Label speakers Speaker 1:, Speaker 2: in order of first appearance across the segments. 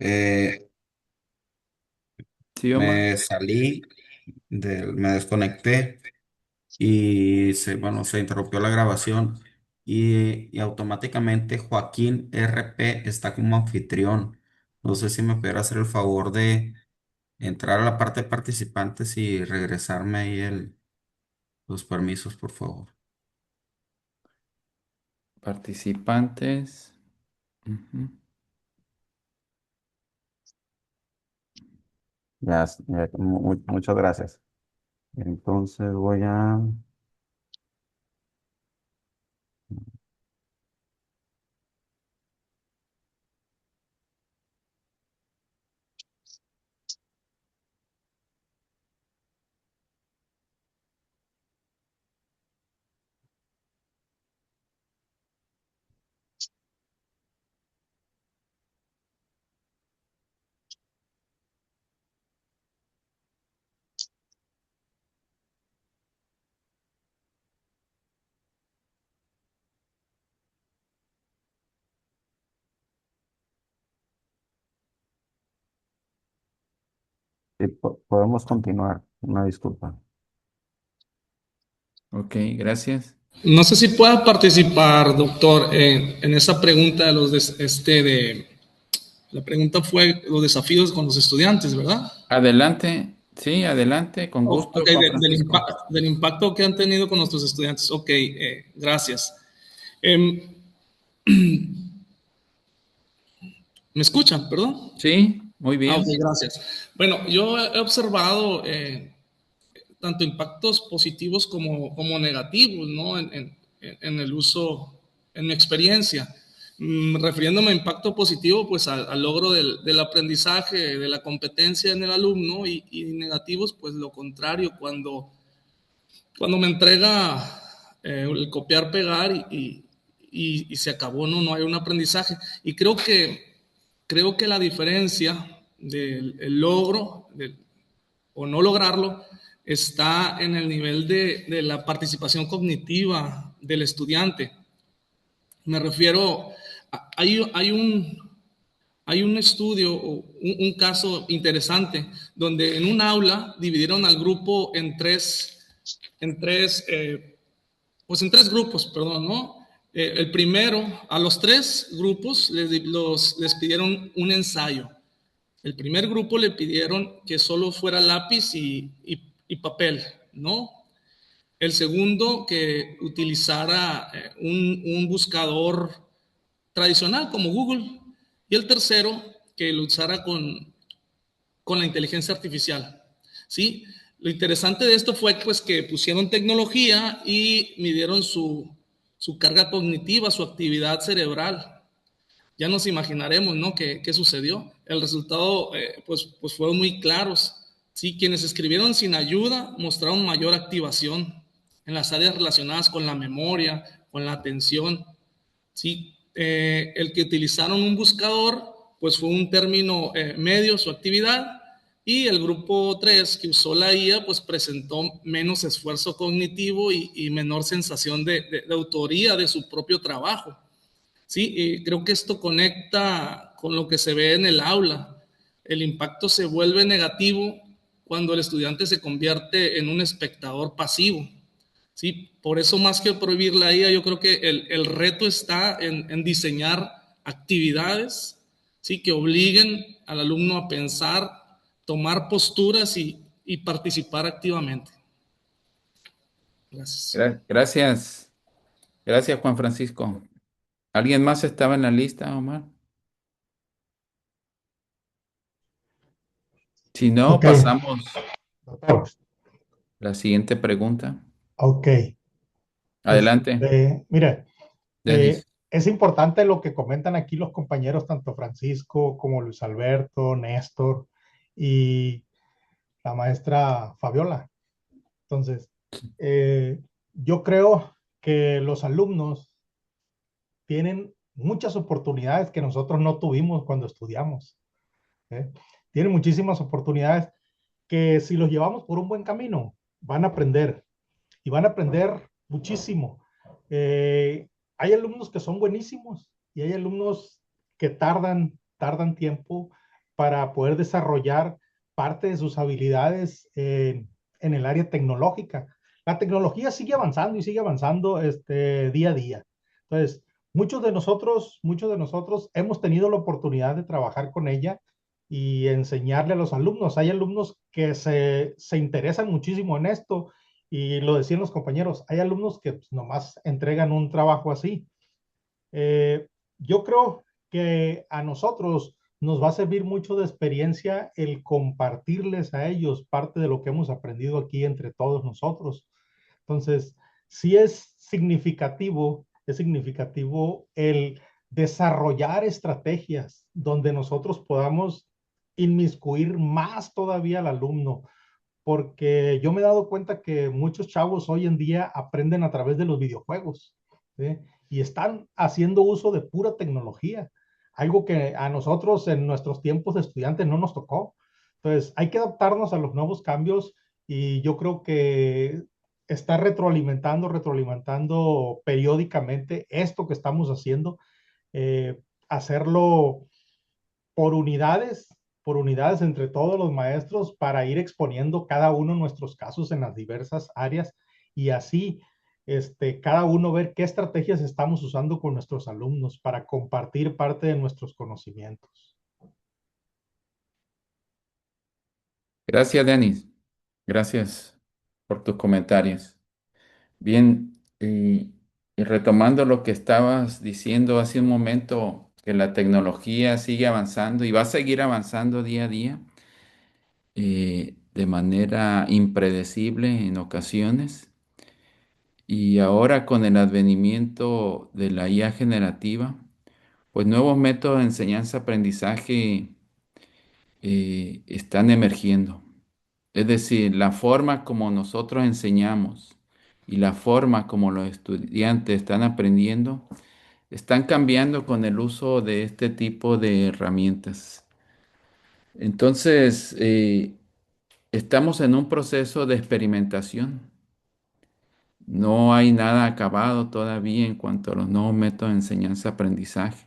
Speaker 1: Eh,
Speaker 2: Sí, Omar.
Speaker 1: Me salí, me desconecté y bueno, se interrumpió la grabación y automáticamente Joaquín RP está como anfitrión. No sé si me pudiera hacer el favor de entrar a la parte de participantes y regresarme ahí los permisos, por favor.
Speaker 2: Participantes. Ujú.
Speaker 1: Ya, muchas gracias. Entonces voy a... Sí, podemos continuar. Una disculpa.
Speaker 2: Ok, gracias.
Speaker 3: No sé si pueda participar, doctor, en esa pregunta de la pregunta fue los desafíos con los estudiantes, ¿verdad?
Speaker 2: Adelante. Sí, adelante, con gusto,
Speaker 3: Ok,
Speaker 2: Juan Francisco.
Speaker 3: del impacto que han tenido con nuestros estudiantes. Ok, gracias. Em, ¿Me escuchan? Perdón.
Speaker 2: Sí, muy
Speaker 3: Ok,
Speaker 2: bien.
Speaker 3: gracias. Bueno, yo he observado tanto impactos positivos como negativos, ¿no? En el uso, en mi experiencia. Refiriéndome a impacto positivo, pues al logro del aprendizaje, de la competencia en el alumno y negativos, pues lo contrario, cuando me entrega el copiar, pegar y se acabó, no hay un aprendizaje. Y creo que la diferencia del el logro o no lograrlo está en el nivel de la participación cognitiva del estudiante. Me refiero, hay un estudio, un caso interesante, donde en un aula dividieron al grupo en tres pues en tres grupos, perdón, ¿no? El primero, a los tres grupos les pidieron un ensayo. El primer grupo le pidieron que solo fuera lápiz y papel, ¿no? El segundo, que utilizara un buscador tradicional como Google. Y el tercero, que lo usara con la inteligencia artificial. ¿Sí? Lo interesante de esto fue pues, que pusieron tecnología y midieron su carga cognitiva, su actividad cerebral. Ya nos imaginaremos, ¿no? ¿Qué sucedió? El resultado, pues fueron muy claros. ¿Sí? Quienes escribieron sin ayuda mostraron mayor activación en las áreas relacionadas con la memoria, con la atención. ¿Sí? El que utilizaron un buscador, pues fue un término medio su actividad, y el grupo 3 que usó la IA, pues presentó menos esfuerzo cognitivo y menor sensación de autoría de su propio trabajo. Sí, y creo que esto conecta con lo que se ve en el aula. El impacto se vuelve negativo cuando el estudiante se convierte en un espectador pasivo. Sí, por eso más que prohibir la IA, yo creo que el reto está en diseñar actividades, sí, que obliguen al alumno a pensar, tomar posturas y participar activamente. Gracias.
Speaker 2: Gracias. Gracias, Juan Francisco. ¿Alguien más estaba en la lista, Omar? Si no,
Speaker 4: Ok,
Speaker 2: pasamos
Speaker 4: doctor.
Speaker 2: a la siguiente pregunta.
Speaker 4: Ok.
Speaker 2: Adelante,
Speaker 4: Mire,
Speaker 2: Denis.
Speaker 4: es importante lo que comentan aquí los compañeros, tanto Francisco como Luis Alberto, Néstor y la maestra Fabiola. Entonces, yo creo que los alumnos tienen muchas oportunidades que nosotros no tuvimos cuando estudiamos. ¿Eh? Tienen muchísimas oportunidades que si los llevamos por un buen camino, van a aprender y van a aprender muchísimo. Eh, Hay alumnos que son buenísimos y hay alumnos que tardan tiempo para poder desarrollar parte de sus habilidades en el área tecnológica. La tecnología sigue avanzando y sigue avanzando día a día. Entonces, muchos de nosotros hemos tenido la oportunidad de trabajar con ella y enseñarle a los alumnos. Hay alumnos que se interesan muchísimo en esto y lo decían los compañeros, hay alumnos que pues, nomás entregan un trabajo así. Yo creo que a nosotros nos va a servir mucho de experiencia el compartirles a ellos parte de lo que hemos aprendido aquí entre todos nosotros. Entonces, sí es significativo el desarrollar estrategias donde nosotros podamos inmiscuir más todavía al alumno, porque yo me he dado cuenta que muchos chavos hoy en día aprenden a través de los videojuegos, ¿sí? Y están haciendo uso de pura tecnología, algo que a nosotros en nuestros tiempos de estudiantes no nos tocó. Entonces, hay que adaptarnos a los nuevos cambios y yo creo que está retroalimentando periódicamente esto que estamos haciendo, hacerlo por unidades, por unidades entre todos los maestros para ir exponiendo cada uno nuestros casos en las diversas áreas y así cada uno ver qué estrategias estamos usando con nuestros alumnos para compartir parte de nuestros conocimientos.
Speaker 2: Gracias, Denis. Gracias por tus comentarios. Bien, y retomando lo que estabas diciendo hace un momento, que la tecnología sigue avanzando y va a seguir avanzando día a día, de manera impredecible en ocasiones. Y ahora con el advenimiento de la IA generativa, pues nuevos métodos de enseñanza-aprendizaje están emergiendo. Es decir, la forma como nosotros enseñamos y la forma como los estudiantes están aprendiendo están cambiando con el uso de este tipo de herramientas. Entonces, estamos en un proceso de experimentación. No hay nada acabado todavía en cuanto a los nuevos métodos de enseñanza-aprendizaje.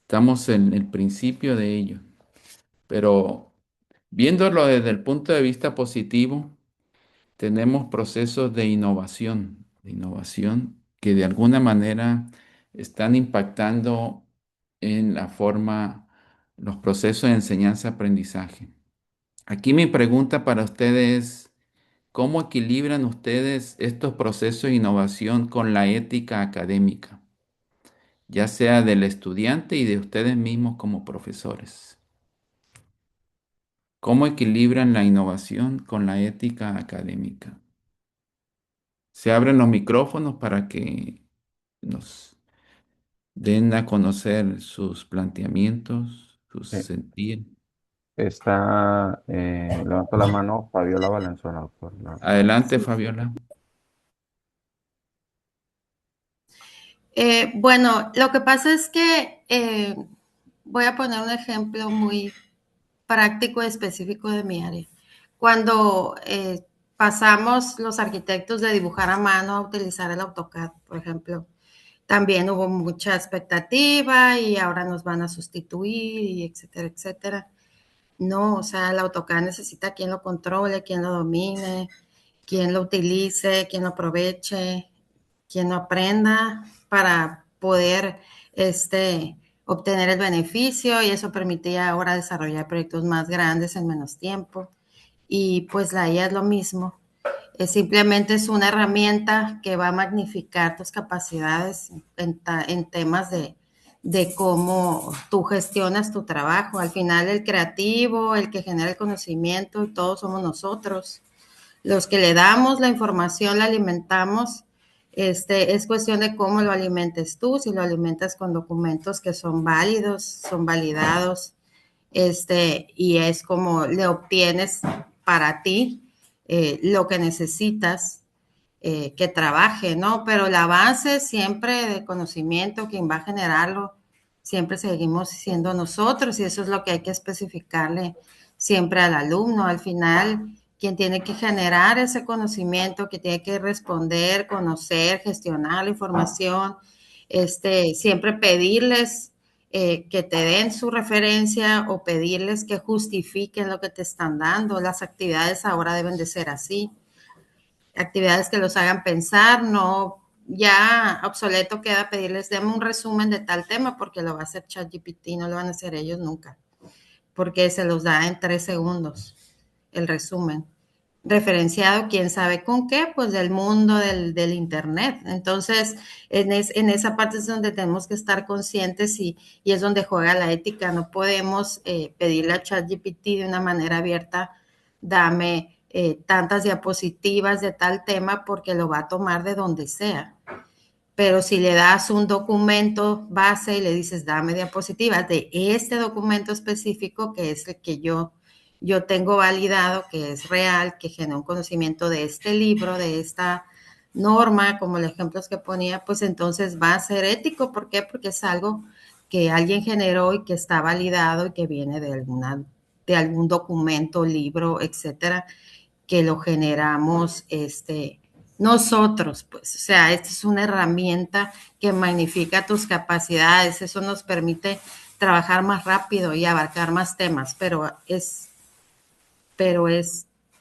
Speaker 2: Estamos en el principio de ello, pero viéndolo desde el punto de vista positivo, tenemos procesos de innovación que de alguna manera están impactando en la forma, los procesos de enseñanza-aprendizaje. Aquí mi pregunta para ustedes es, ¿cómo equilibran ustedes estos procesos de innovación con la ética académica, ya sea del estudiante y de ustedes mismos como profesores? ¿Cómo equilibran la innovación con la ética académica? Se abren los micrófonos para que nos den a conocer sus planteamientos, sus
Speaker 5: Sí,
Speaker 2: sentir.
Speaker 5: levantó la mano Fabiola Valenzuela, doctor.
Speaker 2: Adelante, Fabiola.
Speaker 6: Bueno, lo que pasa es que voy a poner un ejemplo muy práctico y específico de mi área. Cuando pasamos los arquitectos de dibujar a mano a utilizar el AutoCAD, por ejemplo, también hubo mucha expectativa y ahora nos van a sustituir y etcétera, etcétera. No, o sea, el AutoCAD necesita quien lo controle, quien lo domine, quien lo utilice, quien lo aproveche, quien lo aprenda para poder obtener el beneficio y eso permitía ahora desarrollar proyectos más grandes en menos tiempo. Y pues la IA es lo mismo. Simplemente es una herramienta que va a magnificar tus capacidades en temas de cómo tú gestionas tu trabajo. Al final el creativo, el que genera el conocimiento, todos somos nosotros. Los que le damos la información, la alimentamos. Es cuestión de cómo lo alimentes tú, si lo alimentas con documentos que son válidos, son validados, y es como le obtienes para ti lo que necesitas que trabaje, ¿no? Pero el avance siempre de conocimiento, quien va a generarlo, siempre seguimos siendo nosotros y eso es lo que hay que especificarle siempre al alumno. Al final, quien tiene que generar ese conocimiento, que tiene que responder, conocer, gestionar la información, siempre pedirles que te den su referencia o pedirles que justifiquen lo que te están dando. Las actividades ahora deben de ser así, actividades que los hagan pensar, no, ya obsoleto queda pedirles, deme un resumen de tal tema porque lo va a hacer ChatGPT, no lo van a hacer ellos nunca, porque se los da en 3 segundos el resumen. Referenciado, quién sabe con qué, pues del mundo del Internet. Entonces, en esa parte es donde tenemos que estar conscientes y es donde juega la ética. No podemos pedirle a ChatGPT de una manera abierta, dame tantas diapositivas de tal tema porque lo va a tomar de donde sea. Pero si le das un documento base y le dices, dame diapositivas de este documento específico, que es el que yo tengo validado, que es real, que genera un conocimiento de este libro, de esta norma, como los ejemplos que ponía, pues entonces va a ser ético. ¿Por qué? Porque es algo que alguien generó y que está validado y que viene de algún documento, libro, etcétera, que lo generamos nosotros, pues, o sea, esta es una herramienta que magnifica tus capacidades, eso nos permite trabajar más rápido y abarcar más temas, pero es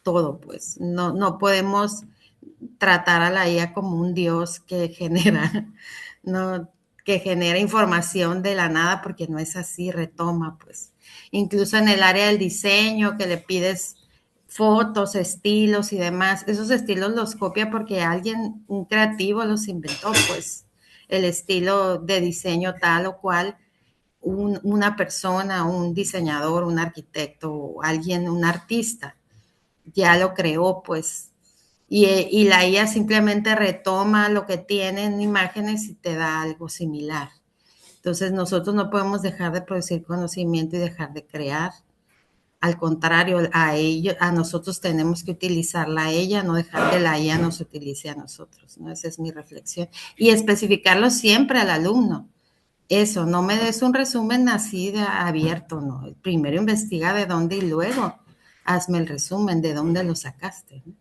Speaker 6: todo, pues, no podemos tratar a la IA como un dios que genera, no, que genera información de la nada, porque no es así, retoma, pues. Incluso en el área del diseño, que le pides fotos, estilos y demás, esos estilos los copia porque alguien, un creativo los inventó, pues, el estilo de diseño tal o cual, una persona, un diseñador, un arquitecto, alguien, un artista, ya lo creó, pues, y la IA simplemente retoma lo que tiene en imágenes y te da algo similar. Entonces nosotros no podemos dejar de producir conocimiento y dejar de crear. Al contrario, a nosotros tenemos que utilizarla a ella, no dejar que la IA nos utilice a nosotros, ¿no? Esa es mi reflexión. Y especificarlo siempre al alumno. Eso, no me des un resumen así de abierto, ¿no? Primero investiga de dónde y luego hazme el resumen de dónde lo sacaste, ¿no?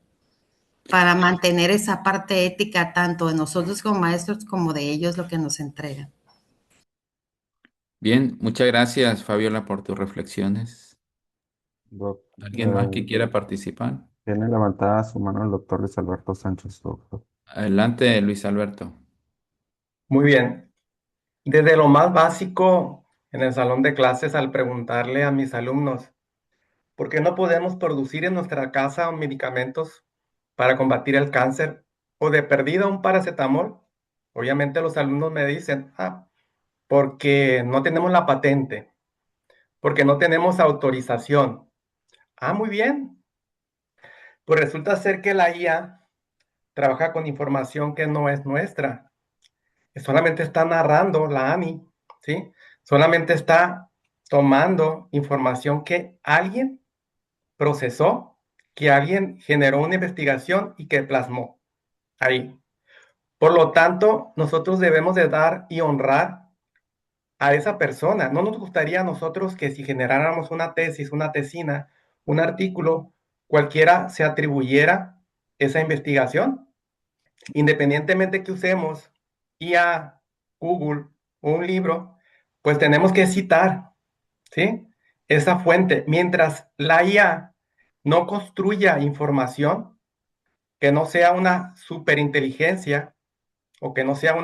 Speaker 6: Para mantener esa parte ética tanto de nosotros como maestros como de ellos lo que nos entregan.
Speaker 2: Bien, muchas gracias, Fabiola, por tus reflexiones.
Speaker 5: Doc,
Speaker 2: ¿Alguien más que quiera participar?
Speaker 5: tiene levantada su mano el doctor Luis Alberto Sánchez, doctor.
Speaker 2: Adelante, Luis Alberto.
Speaker 7: Muy bien. Desde lo más básico en el salón de clases, al preguntarle a mis alumnos, ¿por qué no podemos producir en nuestra casa medicamentos para combatir el cáncer o de perdida un paracetamol? Obviamente los alumnos me dicen, porque no tenemos la patente, porque no tenemos autorización. Muy bien. Pues resulta ser que la IA trabaja con información que no es nuestra. Solamente está narrando la AMI, ¿sí? Solamente está tomando información que alguien procesó, que alguien generó una investigación y que plasmó ahí. Por lo tanto, nosotros debemos de dar y honrar a esa persona. No nos gustaría a nosotros que si generáramos una tesis, una tesina, un artículo, cualquiera se atribuyera esa investigación, independientemente que usemos IA, Google o un libro, pues tenemos que citar, ¿sí? Esa fuente. Mientras la IA no construya información, que no sea una superinteligencia o que no sea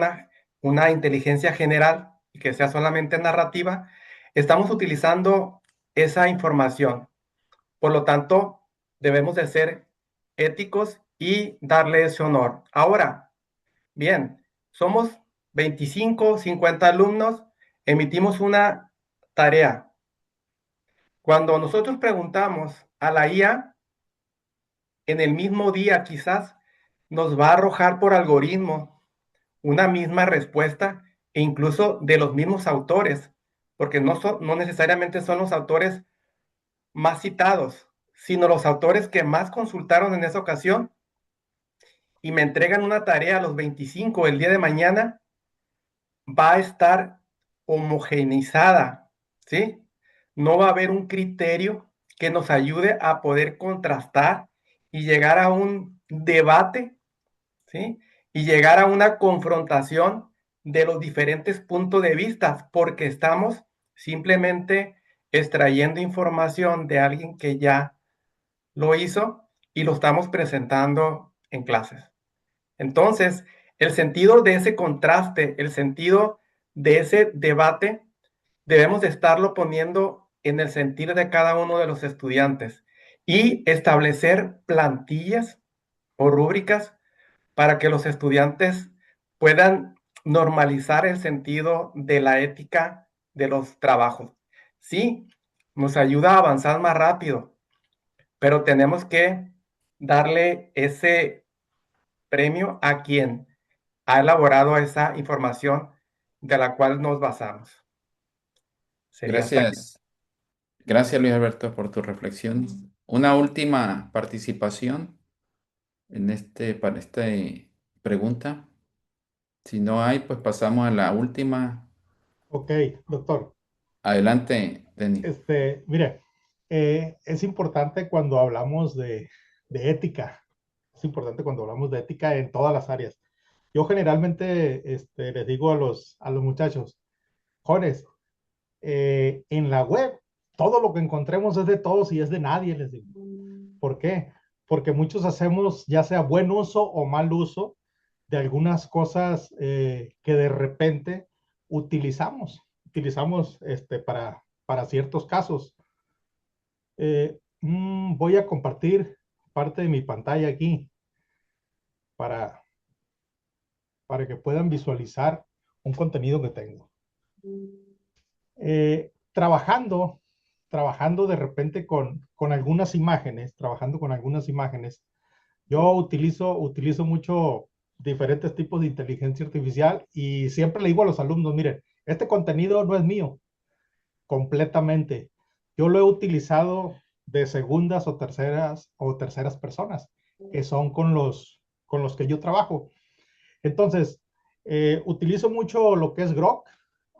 Speaker 7: una inteligencia general y que sea solamente narrativa, estamos utilizando esa información. Por lo tanto, debemos de ser éticos y darle ese honor. Ahora, bien, somos 25, 50 alumnos, emitimos una tarea. Cuando nosotros preguntamos a la IA, en el mismo día quizás nos va a arrojar por algoritmo una misma respuesta e incluso de los mismos autores, porque no necesariamente son los autores más citados, sino los autores que más consultaron en esa ocasión y me entregan una tarea a los 25 el día de mañana, va a estar homogeneizada, ¿sí? No va a haber un criterio que nos ayude a poder contrastar y llegar a un debate, ¿sí? Y llegar a una confrontación de los diferentes puntos de vista, porque estamos simplemente extrayendo información de alguien que ya lo hizo y lo estamos presentando en clases. Entonces, el sentido de ese contraste, el sentido de ese debate, debemos de estarlo poniendo en el sentir de cada uno de los estudiantes y establecer plantillas o rúbricas para que los estudiantes puedan normalizar el sentido de la ética de los trabajos. Sí, nos ayuda a avanzar más rápido, pero tenemos que darle ese premio a quien ha elaborado esa información de la cual nos basamos. Sería hasta aquí.
Speaker 2: Gracias. Gracias, Luis Alberto, por tu reflexión. Una última participación para esta pregunta. Si no hay, pues pasamos a la última.
Speaker 4: Ok, doctor.
Speaker 2: Adelante, Denis.
Speaker 4: Mire, es importante cuando hablamos de ética. Es importante cuando hablamos de ética en todas las áreas. Yo generalmente les digo a los muchachos, jóvenes, en la web, todo lo que encontremos es de todos y es de nadie, les digo. ¿Por qué? Porque muchos hacemos ya sea buen uso o mal uso de algunas cosas que de repente utilizamos para ciertos casos. Voy a compartir parte de mi pantalla aquí para, para que puedan visualizar un contenido que tengo. Trabajando de repente con algunas imágenes, yo utilizo mucho diferentes tipos de inteligencia artificial y siempre le digo a los alumnos, miren, este contenido no es mío completamente. Yo lo he utilizado de segundas o terceras personas, que son con los que yo trabajo. Entonces, utilizo mucho lo que es Grok,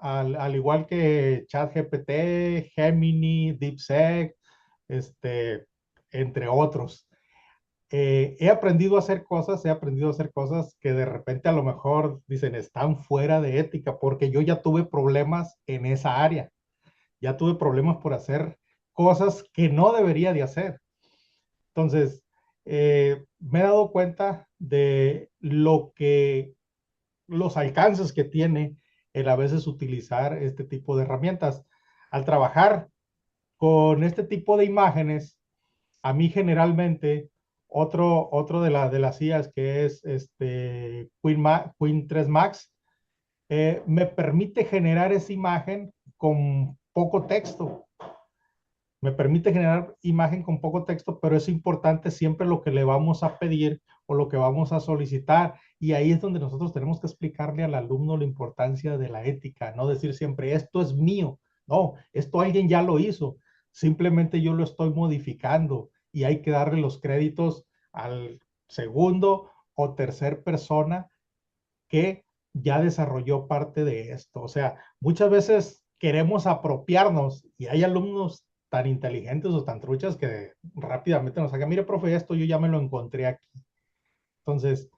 Speaker 4: al igual que ChatGPT, Gemini, DeepSeek, entre otros. He aprendido a hacer cosas que de repente a lo mejor dicen están fuera de ética, porque yo ya tuve problemas en esa área, ya tuve problemas por hacer cosas que no debería de hacer. Entonces, me he dado cuenta de los alcances que tiene el a veces utilizar este tipo de herramientas. Al trabajar con este tipo de imágenes, a mí generalmente otro de las IAs que es Queen 3 Max, me permite generar esa imagen con poco texto. Me permite generar imagen con poco texto, pero es importante siempre lo que le vamos a pedir o lo que vamos a solicitar. Y ahí es donde nosotros tenemos que explicarle al alumno la importancia de la ética, no decir siempre, esto es mío. No, esto alguien ya lo hizo. Simplemente yo lo estoy modificando y hay que darle los créditos al segundo o tercer persona que ya desarrolló parte de esto. O sea, muchas veces queremos apropiarnos y hay alumnos tan inteligentes o tan truchas que rápidamente nos sacan, mire, profe, esto yo ya me lo encontré aquí. Entonces,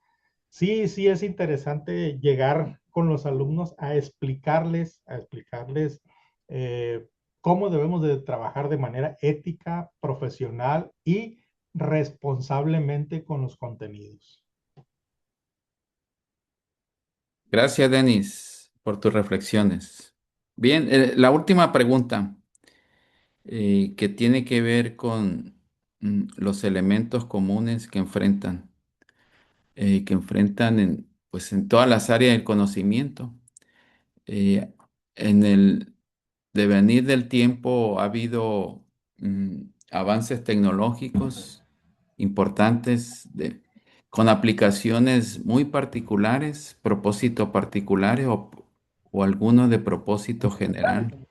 Speaker 4: sí es interesante llegar con los alumnos a explicarles cómo debemos de trabajar de manera ética, profesional y responsablemente con los contenidos.
Speaker 2: Gracias, Denis, por tus reflexiones. Bien, la última pregunta que tiene que ver con los elementos comunes que enfrentan pues, en todas las áreas del conocimiento. En el devenir del tiempo ha habido avances tecnológicos importantes con aplicaciones muy particulares, propósitos particulares o algunos de propósito general.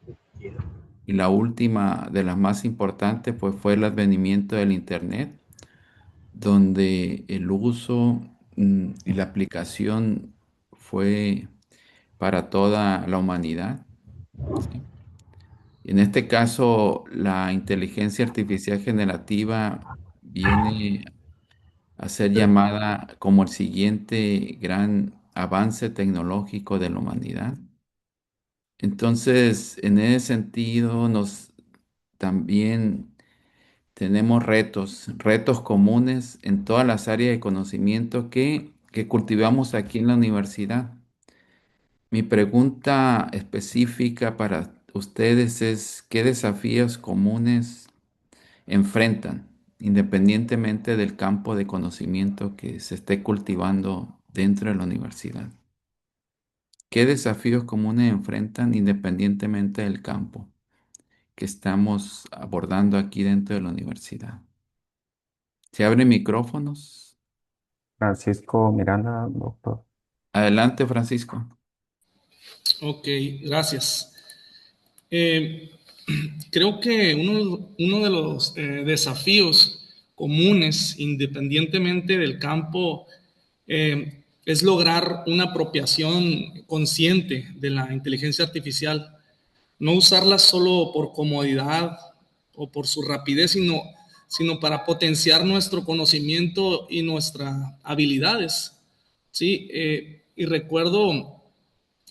Speaker 2: Y la última de las más importantes pues, fue el advenimiento del Internet, donde el uso y la aplicación fue para toda la humanidad. ¿Sí? En este caso, la inteligencia artificial generativa viene a ser llamada como el siguiente gran avance tecnológico de la humanidad. Entonces, en ese sentido, nos también tenemos retos comunes en todas las áreas de conocimiento que cultivamos aquí en la universidad. Mi pregunta específica para ustedes es, ¿qué desafíos comunes enfrentan, independientemente del campo de conocimiento que se esté cultivando dentro de la universidad? ¿Qué desafíos comunes enfrentan independientemente del campo que estamos abordando aquí dentro de la universidad? ¿Se abren micrófonos?
Speaker 5: Francisco Miranda, doctor.
Speaker 2: Adelante, Francisco.
Speaker 3: Ok, gracias. Eh, Creo que uno de los desafíos comunes, independientemente del campo, es lograr una apropiación consciente de la inteligencia artificial. No usarla solo por comodidad o por su rapidez, sino para potenciar nuestro conocimiento y nuestras habilidades. Sí, y recuerdo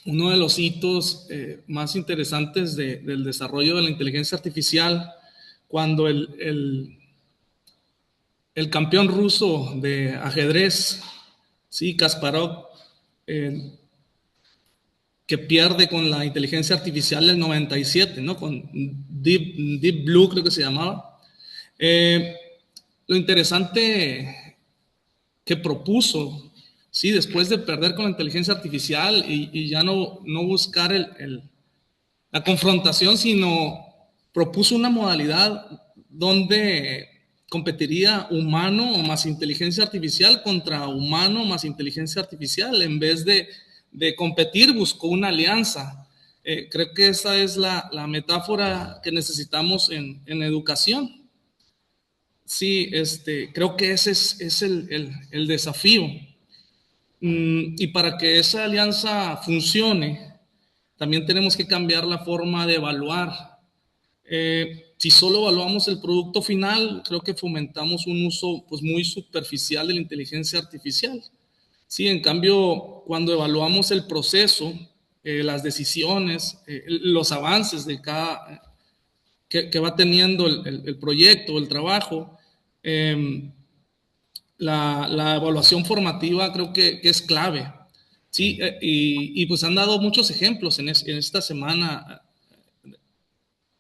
Speaker 3: uno de los hitos más interesantes del desarrollo de la inteligencia artificial, cuando el campeón ruso de ajedrez, sí, Kasparov, eh, que pierde con la inteligencia artificial del 97, ¿no? Con Deep Blue, creo que se llamaba. Eh, lo interesante que propuso, sí, después de perder con la inteligencia artificial y ya no buscar la confrontación, sino propuso una modalidad donde competiría humano más inteligencia artificial contra humano más inteligencia artificial. En vez de competir, buscó una alianza. Creo que esa es la metáfora que necesitamos en educación. Sí, creo que ese es el desafío. Y para que esa alianza funcione, también tenemos que cambiar la forma de evaluar. Si solo evaluamos el producto final, creo que fomentamos un uso pues, muy superficial de la inteligencia artificial. Sí, en cambio, cuando evaluamos el proceso, las decisiones, los avances de que va teniendo el proyecto, el trabajo, eh, la evaluación formativa creo que es clave. Sí, y pues han dado muchos ejemplos en esta semana.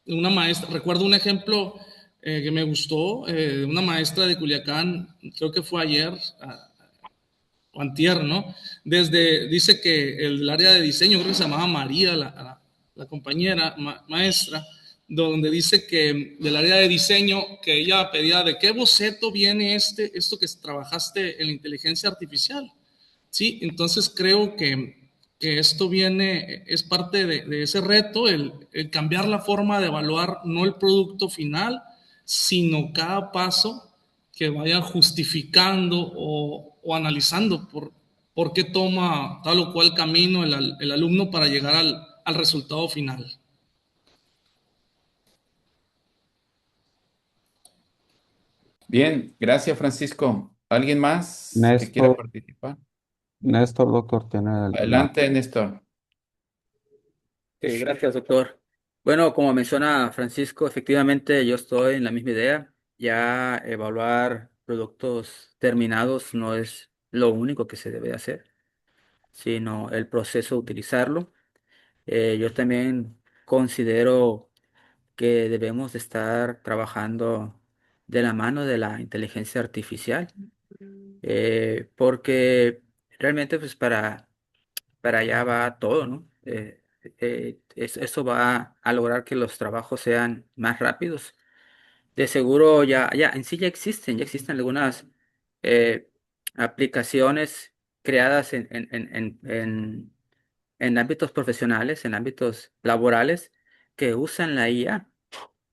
Speaker 3: Una maestra, recuerdo un ejemplo que me gustó, una maestra de Culiacán, creo que fue ayer o antier, ¿no? Dice que el área de diseño, creo que se llamaba María, la compañera maestra, donde dice que del área de diseño, que ella pedía de qué boceto viene esto que trabajaste en la inteligencia artificial. Sí, entonces creo que esto viene, es parte de ese reto, el cambiar la forma de evaluar no el producto final, sino cada paso que vaya justificando o analizando por qué toma tal o cual camino el alumno para llegar al resultado final.
Speaker 2: Bien, gracias, Francisco. ¿Alguien más que quiera
Speaker 5: Néstor,
Speaker 2: participar?
Speaker 5: Néstor, doctor, tiene la...
Speaker 2: Adelante, Néstor.
Speaker 8: Sí, gracias, doctor. Bueno, como menciona Francisco, efectivamente yo estoy en la misma idea. Ya evaluar productos terminados no es lo único que se debe hacer, sino el proceso de utilizarlo. Yo también considero que debemos de estar trabajando de la mano de la inteligencia artificial, porque realmente pues para allá va todo, ¿no? Eso va a lograr que los trabajos sean más rápidos. De seguro en sí ya existen algunas eh, aplicaciones creadas en ámbitos profesionales, en ámbitos laborales, que usan la IA.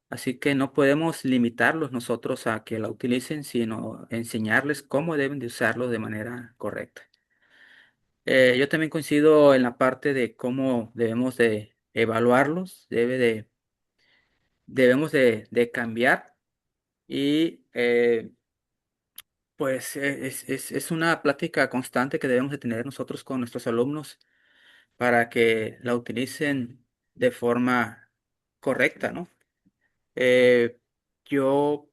Speaker 8: Así que no podemos limitarlos nosotros a que la utilicen, sino enseñarles cómo deben de usarlo de manera correcta. Yo también coincido en la parte de cómo debemos de evaluarlos, debemos de cambiar y Pues es una plática constante que debemos de tener nosotros con nuestros alumnos para que la utilicen de forma correcta, ¿no? Eh, yo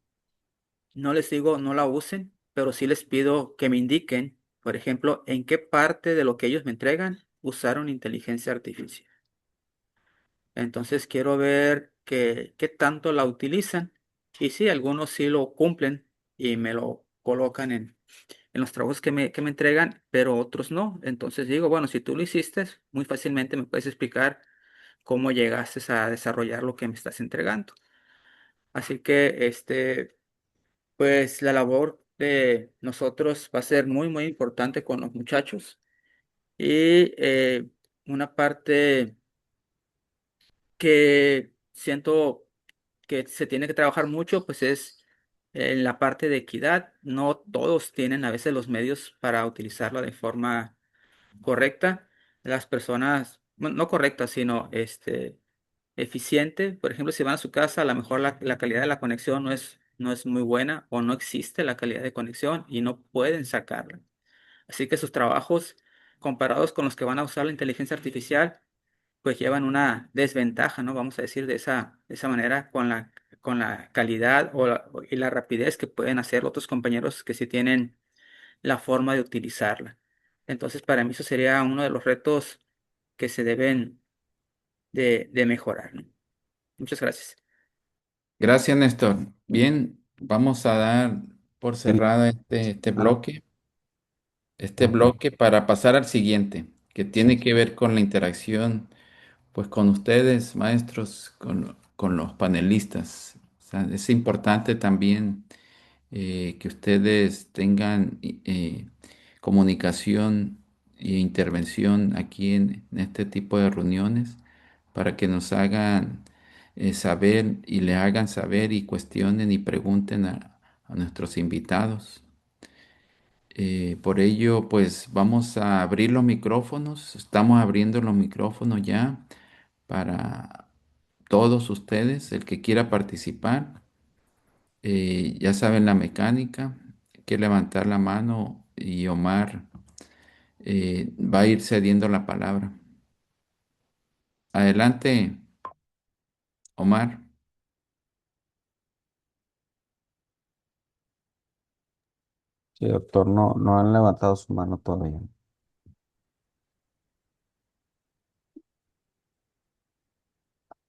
Speaker 8: no les digo no la usen, pero sí les pido que me indiquen, por ejemplo, en qué parte de lo que ellos me entregan usaron inteligencia artificial. Entonces quiero ver qué tanto la utilizan y sí, algunos sí lo cumplen y me lo colocan en los trabajos que me entregan, pero otros no. Entonces digo, bueno, si tú lo hiciste, muy fácilmente me puedes explicar cómo llegaste a desarrollar lo que me estás entregando. Así que, pues la labor de nosotros va a ser muy, muy importante con los muchachos. Y una parte que siento que se tiene que trabajar mucho, pues es en la parte de equidad. No todos tienen a veces los medios para utilizarla de forma correcta. Las personas, bueno, no correctas, sino eficiente. Por ejemplo, si van a su casa, a lo mejor la calidad de la conexión no es muy buena o no existe la calidad de conexión y no pueden sacarla. Así que sus trabajos, comparados con los que van a usar la inteligencia artificial, pues llevan una desventaja, ¿no? Vamos a decir de esa manera, con la calidad y la rapidez que pueden hacer otros compañeros que sí tienen la forma de utilizarla. Entonces, para mí eso sería uno de los retos que se deben de mejorar, ¿no? Muchas gracias.
Speaker 2: Gracias, Néstor. Bien, vamos a dar por
Speaker 1: Sí.
Speaker 2: cerrado este
Speaker 1: Ah,
Speaker 2: bloque. Este
Speaker 1: ok.
Speaker 2: bloque para pasar al siguiente, que tiene que ver con la interacción, pues con ustedes, maestros, con los panelistas. O sea, es importante también que ustedes tengan comunicación e intervención aquí en este tipo de reuniones para que nos hagan saber y le hagan saber y cuestionen y pregunten a nuestros invitados. Por ello, pues vamos a abrir los micrófonos. Estamos abriendo los micrófonos ya para todos ustedes, el que quiera participar. Ya saben la mecánica, hay que levantar la mano y Omar va a ir cediendo la palabra. Adelante, Omar.
Speaker 5: Sí, doctor, no han levantado su mano todavía.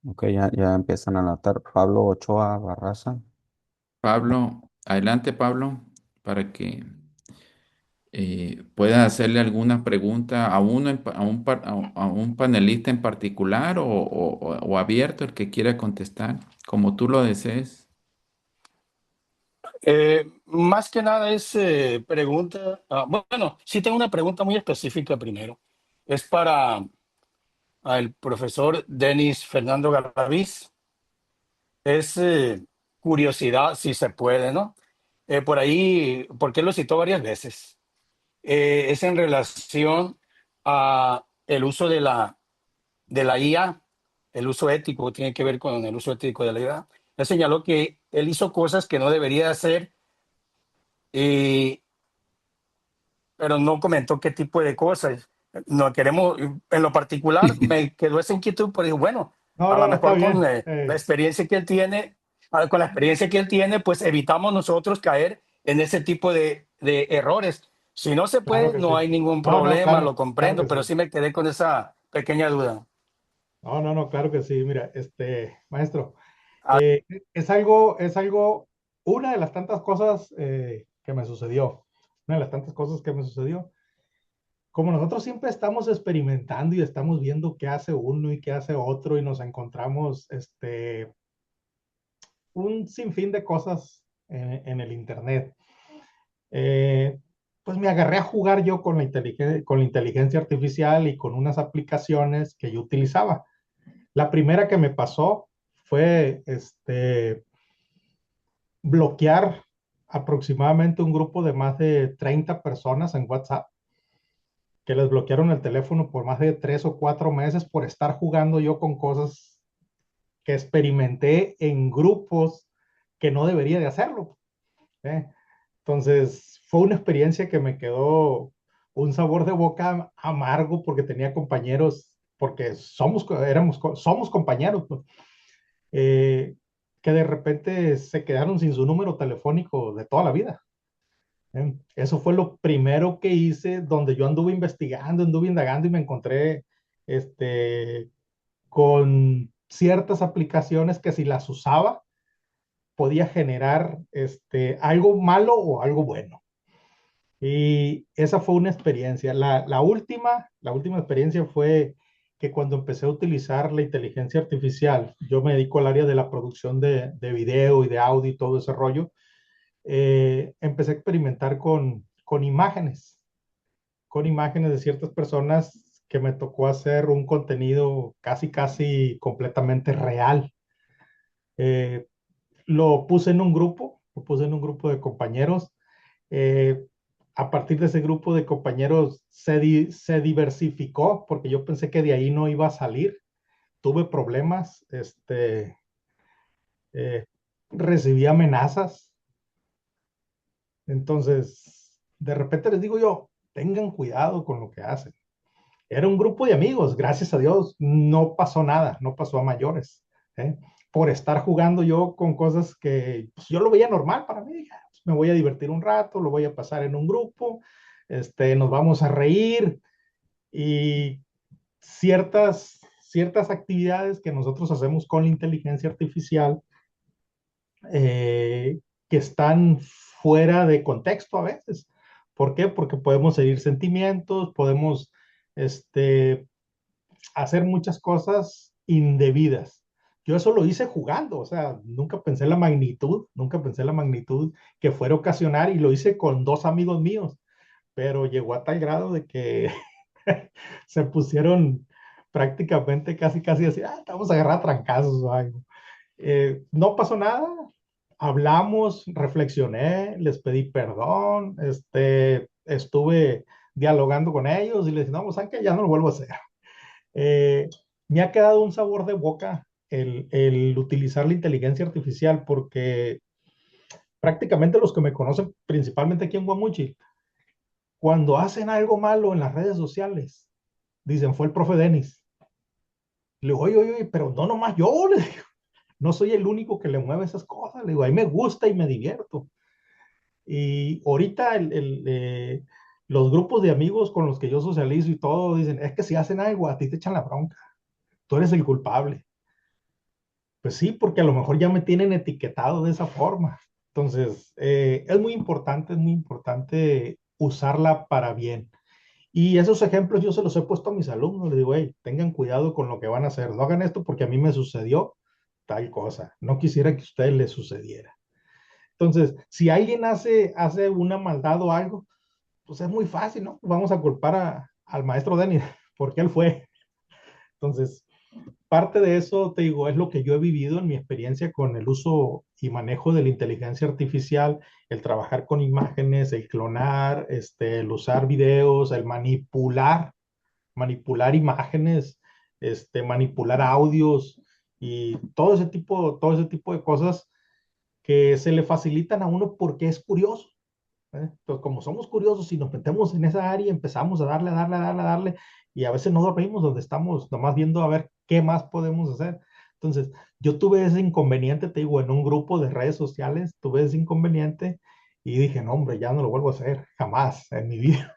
Speaker 5: Ok, ya empiezan a notar. Pablo Ochoa Barraza.
Speaker 2: Pablo, adelante, Pablo, para que pueda hacerle alguna pregunta a uno, a un panelista en particular o abierto el que quiera contestar, como tú lo desees.
Speaker 9: Más que nada es pregunta. Bueno, sí tengo una pregunta muy específica primero. Es para el profesor Denis Fernando Galaviz. Es curiosidad, si se puede, ¿no? Por ahí, porque lo citó varias veces. Es en relación a el uso de la IA, el uso ético, tiene que ver con el uso ético de la IA. Él señaló que él hizo cosas que no debería hacer, y pero no comentó qué tipo de cosas. No queremos, en lo particular, me quedó esa inquietud, pero digo, bueno,
Speaker 4: No,
Speaker 9: a
Speaker 4: no,
Speaker 9: lo
Speaker 4: no, está
Speaker 9: mejor con
Speaker 4: bien.
Speaker 9: la experiencia que él tiene, con la experiencia que él tiene, pues evitamos nosotros caer en ese tipo de errores. Si no se
Speaker 4: Claro
Speaker 9: puede,
Speaker 4: que
Speaker 9: no
Speaker 4: sí.
Speaker 9: hay ningún
Speaker 4: No, no,
Speaker 9: problema, lo
Speaker 4: claro que
Speaker 9: comprendo, pero
Speaker 4: sí.
Speaker 9: sí me quedé con esa pequeña duda.
Speaker 4: No, no, no, claro que sí. Mira, maestro,
Speaker 9: Ah,
Speaker 4: es algo, una de las tantas cosas que me sucedió, una de las tantas cosas que me sucedió. Como nosotros siempre estamos experimentando y estamos viendo qué hace uno y qué hace otro y nos encontramos un sinfín de cosas en el internet. Eh, pues me agarré a jugar yo con la inteligencia artificial y con unas aplicaciones que yo utilizaba. La primera que me pasó fue bloquear aproximadamente un grupo de más de 30 personas en WhatsApp, que les bloquearon el teléfono por más de 3 o 4 meses por estar jugando yo con cosas que experimenté en grupos que no debería de hacerlo. ¿eh? Entonces fue una experiencia que me quedó un sabor de boca amargo porque tenía compañeros, porque somos compañeros, pues, eh, que de repente se quedaron sin su número telefónico de toda la vida. Eso fue lo primero que hice, donde yo anduve investigando, anduve indagando y me encontré este, con ciertas aplicaciones que si las usaba podía generar algo malo o algo bueno. Y esa fue una experiencia. La última experiencia fue que cuando empecé a utilizar la inteligencia artificial, yo me dedico al área de la producción de video y de audio y todo ese rollo, empecé a experimentar con imágenes de ciertas personas que me tocó hacer un contenido casi, casi completamente real. Eh, lo puse en un grupo de compañeros. eh, a partir de ese grupo de compañeros se diversificó porque yo pensé que de ahí no iba a salir. Tuve problemas, eh, recibí amenazas. Entonces, de repente les digo yo, tengan cuidado con lo que hacen. Era un grupo de amigos, gracias a Dios, no pasó nada, no pasó a mayores. ¿eh? Por estar jugando yo con cosas que pues, yo lo veía normal para mí. Dije, pues, me voy a divertir un rato, lo voy a pasar en un grupo, nos vamos a reír y ciertas actividades que nosotros hacemos con la inteligencia artificial que están fuera de contexto a veces. ¿Por qué? Porque podemos herir sentimientos, podemos hacer muchas cosas indebidas. Yo eso lo hice jugando, o sea, nunca pensé la magnitud que fuera a ocasionar y lo hice con dos amigos míos, pero llegó a tal grado de que se pusieron prácticamente casi, casi así, vamos a agarrar a trancazos o algo. No pasó nada, hablamos, reflexioné, les pedí perdón, estuve dialogando con ellos y les dije, no, ¿saben qué? Ya no lo vuelvo a hacer. Eh, Me ha quedado un sabor de boca el utilizar la inteligencia artificial porque prácticamente los que me conocen, principalmente aquí en Guamuchi, cuando hacen algo malo en las redes sociales, dicen, fue el profe Denis. Le digo, oye, oye, pero no nomás yo, le digo, no soy el único que le mueve esas cosas. Le digo, a mí me gusta y me divierto. Y ahorita los grupos de amigos con los que yo socializo y todo dicen, es que si hacen algo, a ti te echan la bronca. Tú eres el culpable. Pues sí, porque a lo mejor ya me tienen etiquetado de esa forma. Entonces, es muy importante usarla para bien. Y esos ejemplos yo se los he puesto a mis alumnos. Les digo, hey, tengan cuidado con lo que van a hacer. No hagan esto porque a mí me sucedió tal cosa. No quisiera que a ustedes les sucediera. Entonces, si alguien hace una maldad o algo, pues es muy fácil, ¿no? Vamos a culpar al maestro Denis, porque él fue. Entonces, parte de eso, te digo, es lo que yo he vivido en mi experiencia con el uso y manejo de la inteligencia artificial, el trabajar con imágenes, el clonar, el usar videos, el manipular imágenes, manipular audios y todo ese tipo de cosas que se le facilitan a uno porque es curioso. Entonces, como somos curiosos y nos metemos en esa área, empezamos a darle, a darle, a darle, a darle, y a veces no dormimos donde estamos nomás viendo a ver qué más podemos hacer. Entonces, yo tuve ese inconveniente, te digo, en un grupo de redes sociales, tuve ese inconveniente y dije, no, hombre, ya no lo vuelvo a hacer, jamás en mi vida.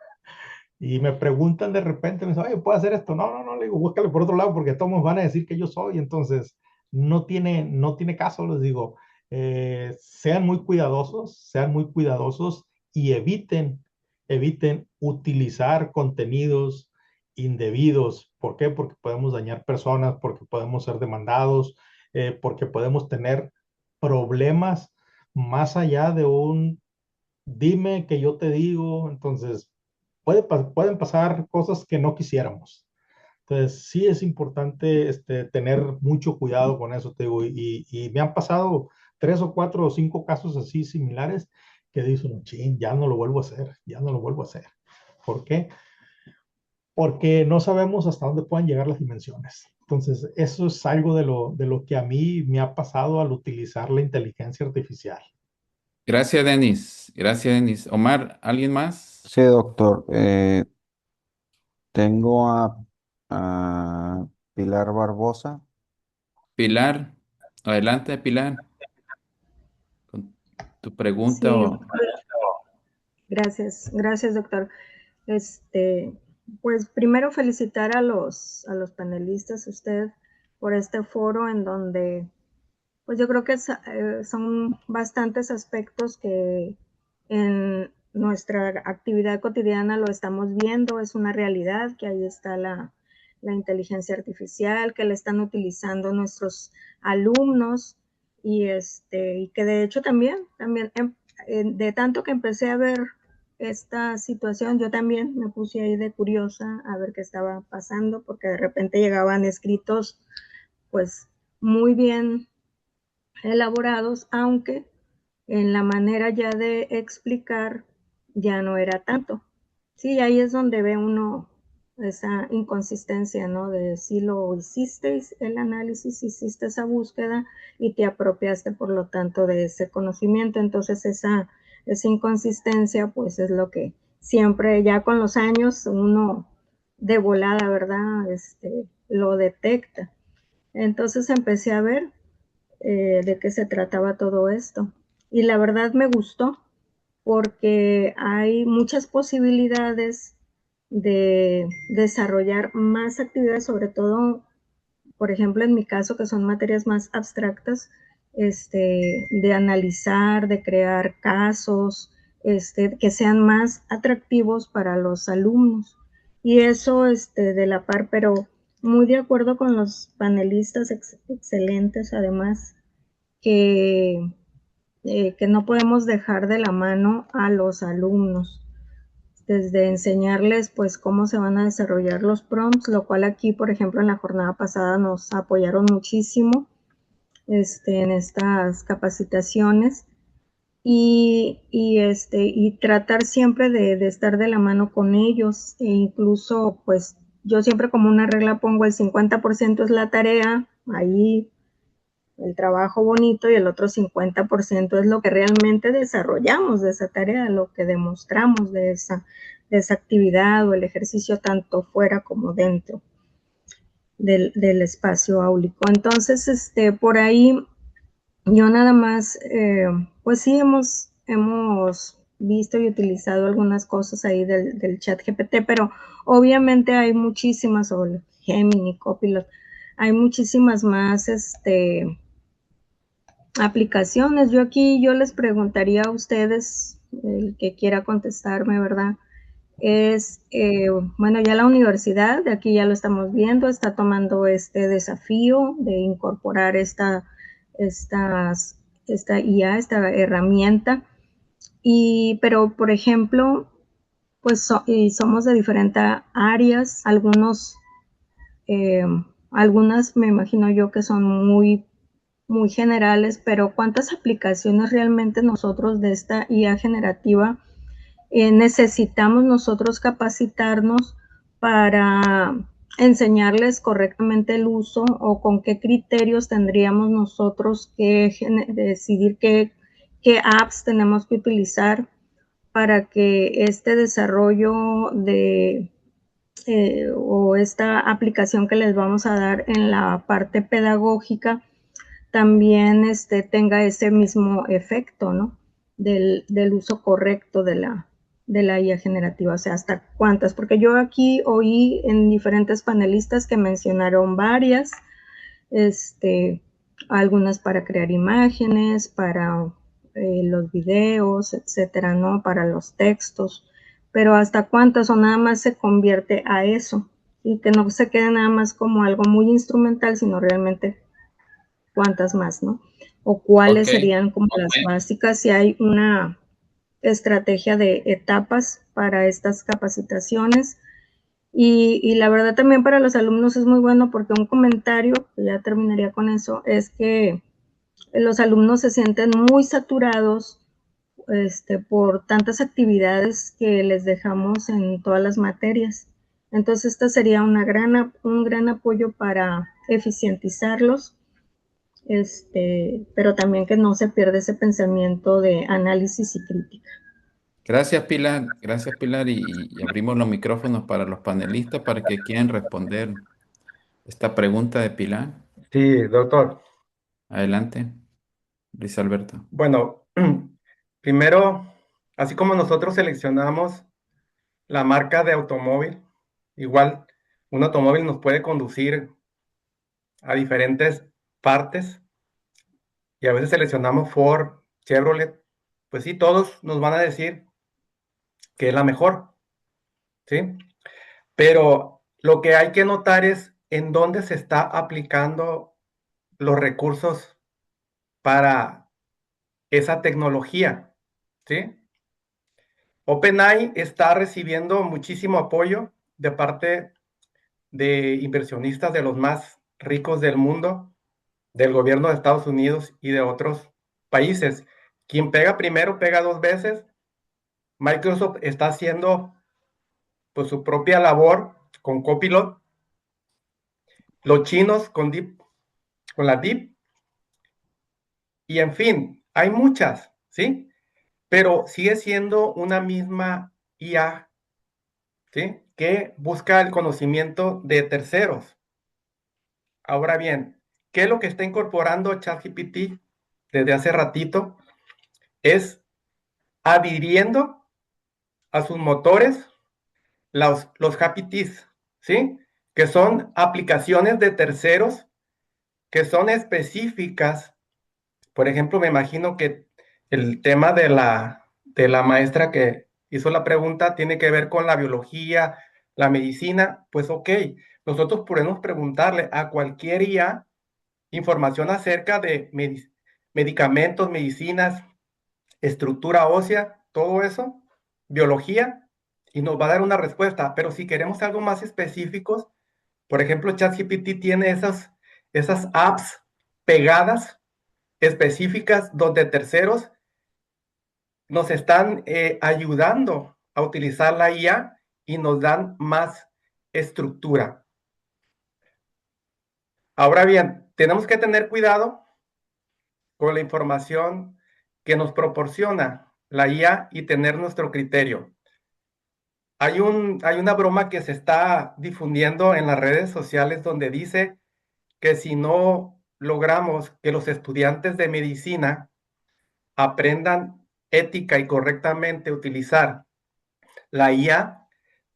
Speaker 4: Y me preguntan de repente, me dicen, oye, ¿puedo hacer esto? No, no, no, le digo, búscale por otro lado porque todos van a decir que yo soy, entonces no tiene caso, les digo, sean muy cuidadosos y eviten utilizar contenidos indebidos. ¿Por qué? Porque podemos dañar personas, porque podemos ser demandados, porque podemos tener problemas más allá de un dime que yo te digo, entonces pueden pasar cosas que no quisiéramos. Entonces, sí es importante tener mucho cuidado con eso, te digo, y me han pasado 3 o 4 o 5 casos así similares que dicen, ching, ya no lo vuelvo a hacer, ya no lo vuelvo a hacer. ¿Por qué? Porque no sabemos hasta dónde pueden llegar las dimensiones. Entonces, eso es algo de lo que a mí me ha pasado al utilizar la inteligencia artificial.
Speaker 2: Gracias, Denis. Gracias, Denis. Omar, ¿alguien más?
Speaker 5: Sí, doctor. Tengo a Pilar Barbosa.
Speaker 2: Pilar, adelante, Pilar, con tu pregunta
Speaker 10: Sí,
Speaker 2: o...
Speaker 10: gracias, doctor. Este, pues primero felicitar a los panelistas, a usted, por este foro en donde, pues yo creo que son bastantes aspectos que en nuestra actividad cotidiana lo estamos viendo, es una realidad que ahí está la inteligencia artificial, que la están utilizando nuestros alumnos y que de hecho también de tanto que empecé a ver esta situación, yo también me puse ahí de curiosa a ver qué estaba pasando, porque de repente llegaban escritos pues muy bien elaborados, aunque en la manera ya de explicar ya no era tanto. Sí, ahí es donde ve uno esa inconsistencia, ¿no? De si lo hiciste el análisis, hiciste esa búsqueda y te apropiaste, por lo tanto, de ese conocimiento. Entonces, esa inconsistencia, pues es lo que siempre, ya con los años, uno de volada, ¿verdad? Lo detecta. Entonces empecé a ver de qué se trataba todo esto. Y la verdad me gustó porque hay muchas posibilidades de desarrollar más actividades, sobre todo, por ejemplo, en mi caso, que son materias más abstractas, de analizar, de crear casos, que sean más atractivos para los alumnos. Y eso, de la par, pero muy de acuerdo con los panelistas excelentes, además, que, que no podemos dejar de la mano a los alumnos, desde enseñarles pues cómo se van a desarrollar los prompts, lo cual aquí, por ejemplo, en la jornada pasada nos apoyaron muchísimo en estas capacitaciones y tratar siempre de estar de la mano con ellos e incluso pues yo siempre como una regla pongo el 50% es la tarea, ahí el trabajo bonito y el otro 50% es lo que realmente desarrollamos de esa tarea, lo que demostramos de esa actividad o el ejercicio tanto fuera como dentro del espacio áulico. Entonces, por ahí yo nada más, pues sí hemos visto y utilizado algunas cosas ahí del chat GPT, pero obviamente hay muchísimas, o Gemini, Copilot, hay muchísimas más, aplicaciones. Yo les preguntaría a ustedes, el que quiera contestarme, ¿verdad? Bueno, ya la universidad, de aquí ya lo estamos viendo, está tomando este desafío de incorporar esta IA, esta herramienta. Pero, por ejemplo, pues somos de diferentes áreas, algunas me imagino yo que son muy generales, pero ¿cuántas aplicaciones realmente nosotros de esta IA generativa necesitamos nosotros capacitarnos para enseñarles correctamente el uso, o con qué criterios tendríamos nosotros que decidir qué apps tenemos que utilizar para que este desarrollo o esta aplicación que les vamos a dar en la parte pedagógica también tenga ese mismo efecto, ¿no? Del uso correcto de la IA generativa, o sea, hasta cuántas, porque yo aquí oí en diferentes panelistas que mencionaron varias, algunas para crear imágenes, para los videos, etcétera, ¿no? Para los textos, pero hasta cuántas, o nada más se convierte a eso, y que no se quede nada más como algo muy instrumental, sino realmente cuántas más, ¿no? O
Speaker 2: Ok,
Speaker 10: cuáles serían como las básicas, si hay una estrategia de etapas para estas capacitaciones. Y la verdad también para los alumnos es muy bueno, porque un comentario, que ya terminaría con eso, es que los alumnos se sienten muy saturados por tantas actividades que les dejamos en todas las materias. Entonces, esta sería un gran apoyo para eficientizarlos pero también que no se pierda ese pensamiento de análisis y crítica.
Speaker 2: Gracias, Pilar. Gracias, Pilar. Y abrimos los micrófonos para los panelistas para que quieran responder esta pregunta de Pilar.
Speaker 7: Sí, doctor.
Speaker 2: Adelante, Luis Alberto.
Speaker 7: Bueno, primero, así como nosotros seleccionamos la marca de automóvil, igual un automóvil nos puede conducir a diferentes partes y a veces seleccionamos Ford, Chevrolet, pues sí, todos nos van a decir que es la mejor, ¿sí? Pero lo que hay que notar es en dónde se está aplicando los recursos para esa tecnología, ¿sí? OpenAI está recibiendo muchísimo apoyo de parte de inversionistas de los más ricos del mundo, del gobierno de Estados Unidos y de otros países. Quien pega primero pega dos veces. Microsoft está haciendo pues su propia labor con Copilot. Los chinos con la Deep. Y en fin, hay muchas, ¿sí? Pero sigue siendo una misma IA, ¿sí? Que busca el conocimiento de terceros. Ahora bien, ¿qué es lo que está incorporando ChatGPT desde hace ratito? Es adhiriendo a sus motores los GPTs, ¿sí? Que son aplicaciones de terceros que son específicas. Por ejemplo, me imagino que el tema de la maestra que hizo la pregunta tiene que ver con la biología, la medicina. Pues ok, nosotros podemos preguntarle a cualquier IA información acerca de medicamentos, medicinas, estructura ósea, todo eso, biología, y nos va a dar una respuesta. Pero si queremos algo más específicos, por ejemplo, ChatGPT tiene esas apps pegadas específicas donde terceros nos están ayudando a utilizar la IA y nos dan más estructura. Ahora bien, tenemos que tener cuidado con la información que nos proporciona la IA y tener nuestro criterio. Hay una broma que se está difundiendo en las redes sociales donde dice que si no logramos que los estudiantes de medicina aprendan ética y correctamente utilizar la IA,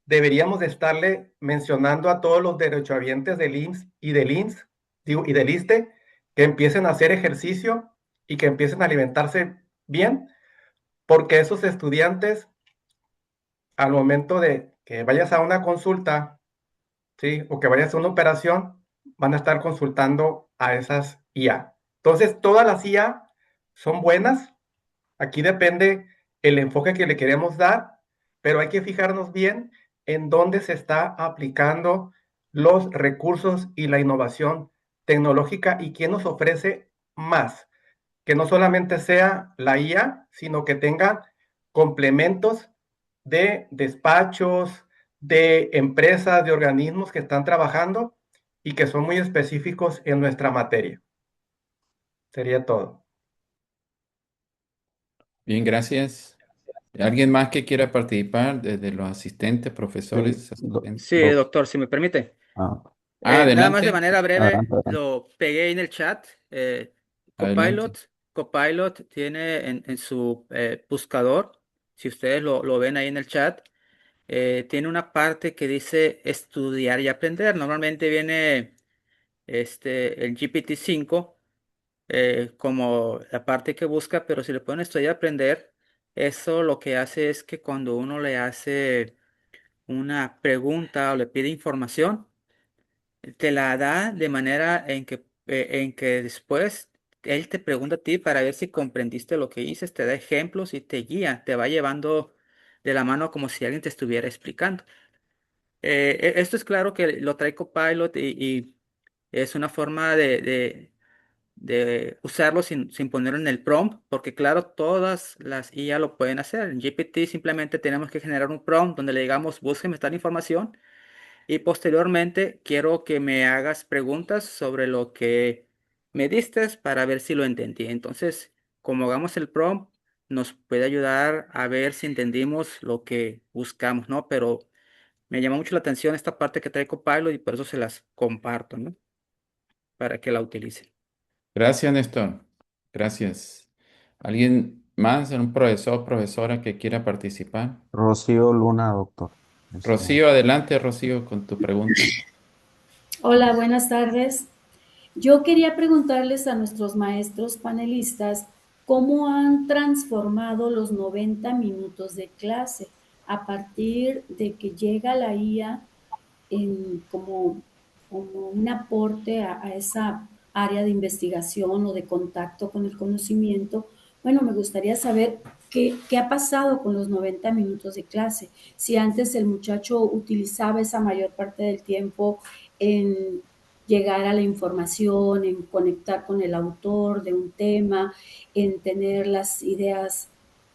Speaker 7: deberíamos de estarle mencionando a todos los derechohabientes del IMSS y del INSS, digo, y del ISSSTE, que empiecen a hacer ejercicio y que empiecen a alimentarse bien, porque esos estudiantes, al momento de que vayas a una consulta, ¿sí? O que vayas a una operación, van a estar consultando a esas IA. Entonces, todas las IA son buenas. Aquí depende el enfoque que le queremos dar, pero hay que fijarnos bien en dónde se está aplicando los recursos y la innovación tecnológica y quién nos ofrece más. Que no solamente sea la IA, sino que tenga complementos de despachos, de empresas, de organismos que están trabajando y que son muy específicos en nuestra materia. Sería todo.
Speaker 2: Bien, gracias. ¿Alguien más que quiera participar desde los asistentes,
Speaker 5: Sí,
Speaker 2: profesores, asistentes?
Speaker 8: Sí, doctor, si me permite.
Speaker 5: ah,
Speaker 8: Nada más de
Speaker 2: Adelante,
Speaker 8: manera breve,
Speaker 5: adelante, adelante.
Speaker 8: lo pegué en el chat.
Speaker 2: adelante.
Speaker 8: Copilot tiene en su buscador, si ustedes lo ven ahí en el chat, tiene una parte que dice estudiar y aprender. Normalmente viene el GPT-5 como la parte que busca, pero si le ponen estudiar y aprender, eso lo que hace es que cuando uno le hace una pregunta o le pide información, te la da de manera en que después él te pregunta a ti para ver si comprendiste lo que dices, te da ejemplos y te guía, te va llevando de la mano como si alguien te estuviera explicando. Esto es claro que lo trae Copilot y es una forma de usarlo sin ponerlo en el prompt, porque claro, todas las IA lo pueden hacer. En GPT simplemente tenemos que generar un prompt donde le digamos, búsqueme esta información y posteriormente quiero que me hagas preguntas sobre lo que me diste para ver si lo entendí. Entonces, como hagamos el prompt, nos puede ayudar a ver si entendimos lo que buscamos, ¿no? Pero me llama mucho la atención esta parte que trae Copilot y por eso se las comparto, ¿no? Para que la utilicen.
Speaker 2: Gracias, Néstor. Gracias. ¿Alguien más, un profesor, profesora que quiera participar?
Speaker 5: Rocío Luna, doctor.
Speaker 2: Rocío, adelante, Rocío, con tu pregunta.
Speaker 11: Hola, buenas tardes. Yo quería preguntarles a nuestros maestros panelistas cómo han transformado los 90 minutos de clase a partir de que llega la IA como un aporte a esa área de investigación o de contacto con el conocimiento. Bueno, me gustaría saber qué ha pasado con los 90 minutos de clase. Si antes el muchacho utilizaba esa mayor parte del tiempo en llegar a la información, en conectar con el autor de un tema, en tener las ideas,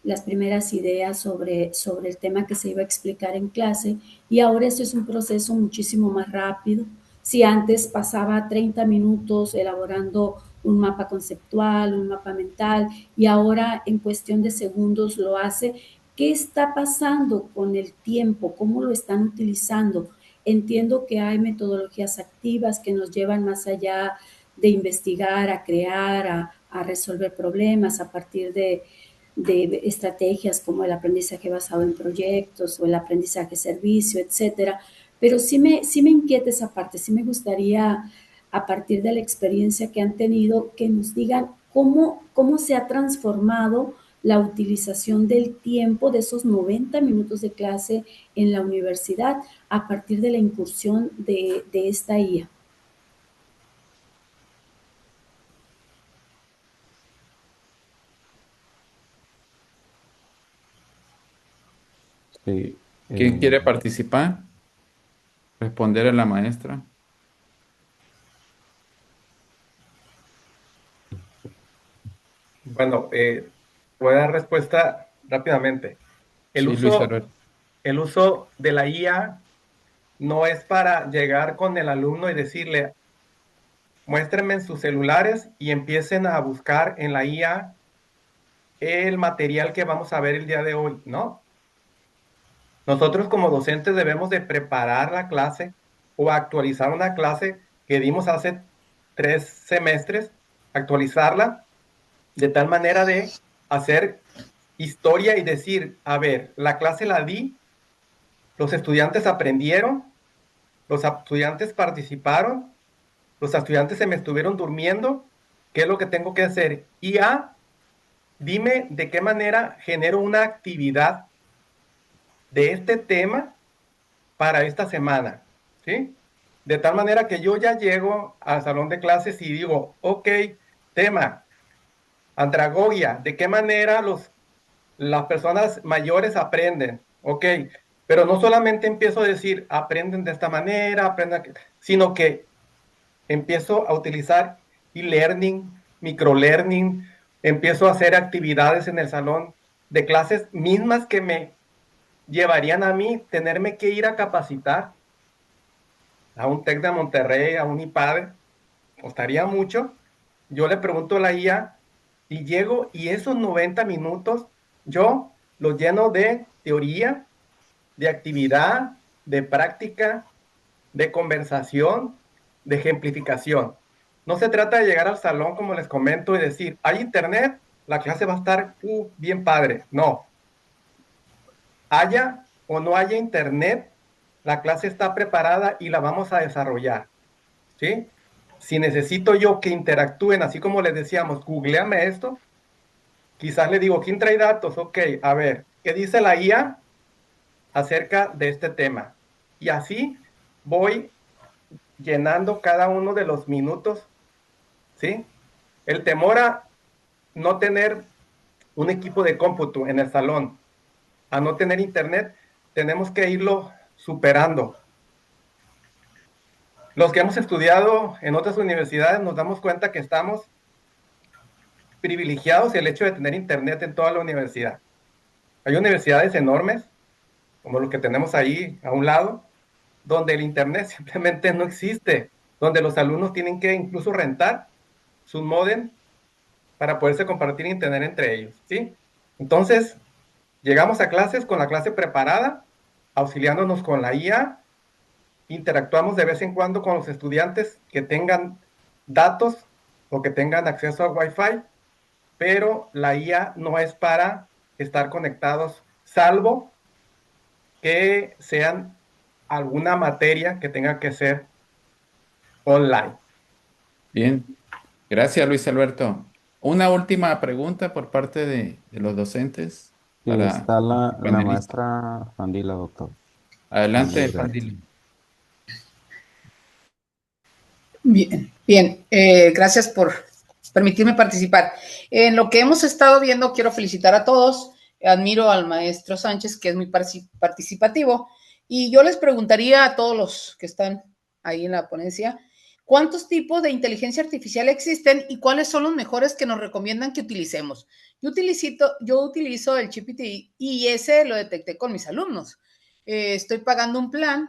Speaker 11: las primeras ideas sobre el tema que se iba a explicar en clase, y ahora eso es un proceso muchísimo más rápido. Si antes pasaba 30 minutos elaborando un mapa conceptual, un mapa mental, y ahora en cuestión de segundos lo hace, ¿qué está pasando con el tiempo? ¿Cómo lo están utilizando? Entiendo que hay metodologías activas que nos llevan más allá de investigar, a crear, a resolver problemas a partir de estrategias como el aprendizaje basado en proyectos o el aprendizaje servicio, etcétera. Pero sí me inquieta esa parte, sí me gustaría, a partir de la experiencia que han tenido, que nos digan cómo se ha transformado la utilización del tiempo de esos 90 minutos de clase en la universidad a partir de la incursión de esta IA.
Speaker 5: Sí,
Speaker 2: ¿Quién quiere participar? Responder a la maestra.
Speaker 7: Bueno, voy a dar respuesta rápidamente. El
Speaker 2: Sí, Luis
Speaker 7: uso,
Speaker 2: Alberto.
Speaker 7: el uso de la IA no es para llegar con el alumno y decirle, muéstrenme en sus celulares y empiecen a buscar en la IA el material que vamos a ver el día de hoy, ¿no? Nosotros como docentes debemos de preparar la clase o actualizar una clase que dimos hace 3 semestres, actualizarla de tal manera de hacer historia y decir, a ver, la clase la di, los estudiantes aprendieron, los estudiantes participaron, los estudiantes se me estuvieron durmiendo, ¿qué es lo que tengo que hacer? IA, dime de qué manera genero una actividad de este tema para esta semana, ¿sí? De tal manera que yo ya llego al salón de clases y digo, ok, tema, andragogia, ¿de qué manera las personas mayores aprenden? Ok, pero no solamente empiezo a decir, aprenden de esta manera, aprenden, sino que empiezo a utilizar e-learning, microlearning, empiezo a hacer actividades en el salón de clases mismas que me llevarían a mí tenerme que ir a capacitar a un TEC de Monterrey, a un IPADE, costaría mucho. Yo le pregunto a la IA y llego y esos 90 minutos yo los lleno de teoría, de actividad, de práctica, de conversación, de ejemplificación. No se trata de llegar al salón, como les comento, y decir, hay internet, la clase va a estar bien padre. No. Haya o no haya internet, la clase está preparada y la vamos a desarrollar. ¿Sí? Si necesito yo que interactúen, así como les decíamos, googleame esto, quizás le digo, ¿quién trae datos? Ok, a ver, ¿qué dice la IA acerca de este tema? Y así voy llenando cada uno de los minutos, ¿sí? El temor a no tener un equipo de cómputo en el salón, a no tener internet, tenemos que irlo superando. Los que hemos estudiado en otras universidades nos damos cuenta que estamos privilegiados el hecho de tener internet en toda la universidad. Hay universidades enormes, como lo que tenemos ahí a un lado, donde el internet simplemente no existe, donde los alumnos tienen que incluso rentar sus módem para poderse compartir internet entre ellos, ¿sí? Entonces, llegamos a clases con la clase preparada, auxiliándonos con la IA, interactuamos de vez en cuando con los estudiantes que tengan datos o que tengan acceso a Wi-Fi, pero la IA no es para estar conectados, salvo que sean alguna materia que tenga que ser online.
Speaker 2: Bien, gracias Luis Alberto. Una última pregunta por parte de los docentes
Speaker 5: Sí,
Speaker 2: para
Speaker 5: está
Speaker 2: nuestros
Speaker 5: la
Speaker 2: panelistas.
Speaker 5: maestra Fandila, doctor.
Speaker 2: Adelante,
Speaker 5: Fandila.
Speaker 2: Fandil.
Speaker 12: Bien, bien, gracias por permitirme participar. En lo que hemos estado viendo, quiero felicitar a todos. Admiro al maestro Sánchez, que es muy participativo. Y yo les preguntaría a todos los que están ahí en la ponencia, ¿cuántos tipos de inteligencia artificial existen y cuáles son los mejores que nos recomiendan que utilicemos? Yo utilizo el GPT y ese lo detecté con mis alumnos. Estoy pagando un plan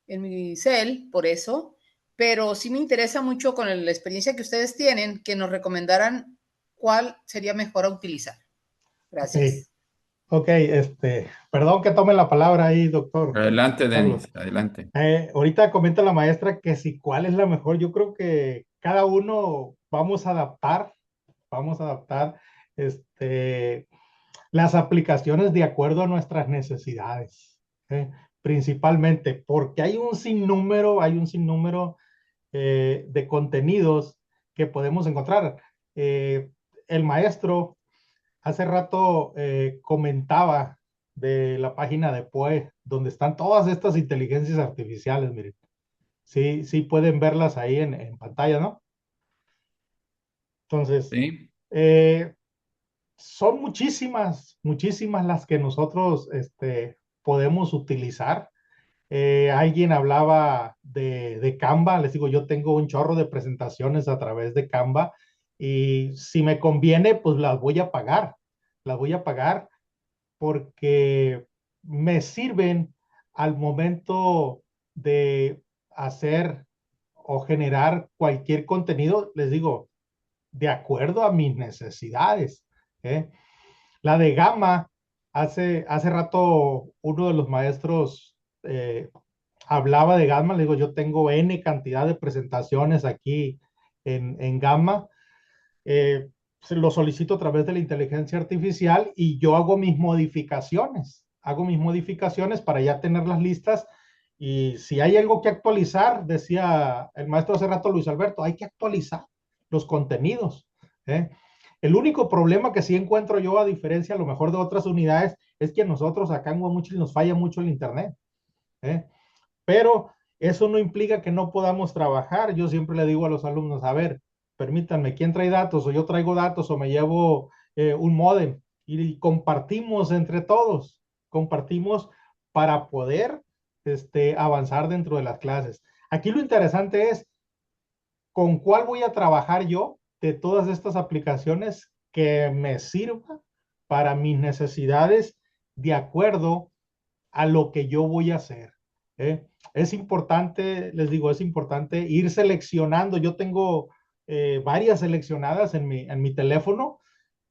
Speaker 12: en mi cel, por eso, pero sí me interesa mucho con la experiencia que ustedes tienen, que nos recomendaran cuál sería mejor a utilizar.
Speaker 4: Ok,
Speaker 12: Gracias.
Speaker 4: ok, perdón que tome la palabra ahí, doctor
Speaker 2: Adelante,
Speaker 4: Carlos.
Speaker 2: Denis, adelante.
Speaker 4: Ahorita comenta la maestra que si cuál es la mejor, yo creo que cada uno vamos a adaptar, este, las aplicaciones de acuerdo a nuestras necesidades, ¿eh? Principalmente porque hay un sinnúmero de contenidos que podemos encontrar. Eh, el maestro hace rato comentaba de la página de POE, donde están todas estas inteligencias artificiales, miren. Sí, sí pueden verlas ahí en pantalla, ¿no? Entonces,
Speaker 2: ¿Sí?
Speaker 4: eh, son muchísimas, muchísimas las que nosotros podemos utilizar. Alguien hablaba de Canva, les digo, yo tengo un chorro de presentaciones a través de Canva y si me conviene, pues las voy a pagar porque me sirven al momento de hacer o generar cualquier contenido, les digo, de acuerdo a mis necesidades. ¿Eh? La de Gamma, hace rato uno de los maestros hablaba de Gamma, le digo, yo tengo N cantidad de presentaciones aquí en Gamma, se lo solicito a través de la inteligencia artificial y yo hago mis modificaciones para ya tenerlas listas y si hay algo que actualizar, decía el maestro hace rato Luis Alberto, hay que actualizar los contenidos. ¿Eh? El único problema que sí encuentro yo, a diferencia a lo mejor de otras unidades, es que a nosotros acá en Guamuchil nos falla mucho el internet. ¿Eh? Pero eso no implica que no podamos trabajar. Yo siempre le digo a los alumnos, a ver, permítanme, ¿quién trae datos? O yo traigo datos o me llevo un módem y compartimos entre todos, compartimos para poder avanzar dentro de las clases. Aquí lo interesante es con cuál voy a trabajar yo de todas estas aplicaciones que me sirva para mis necesidades de acuerdo a lo que yo voy a hacer. ¿Eh? Es importante, les digo, es importante ir seleccionando. Yo tengo varias seleccionadas en mi teléfono.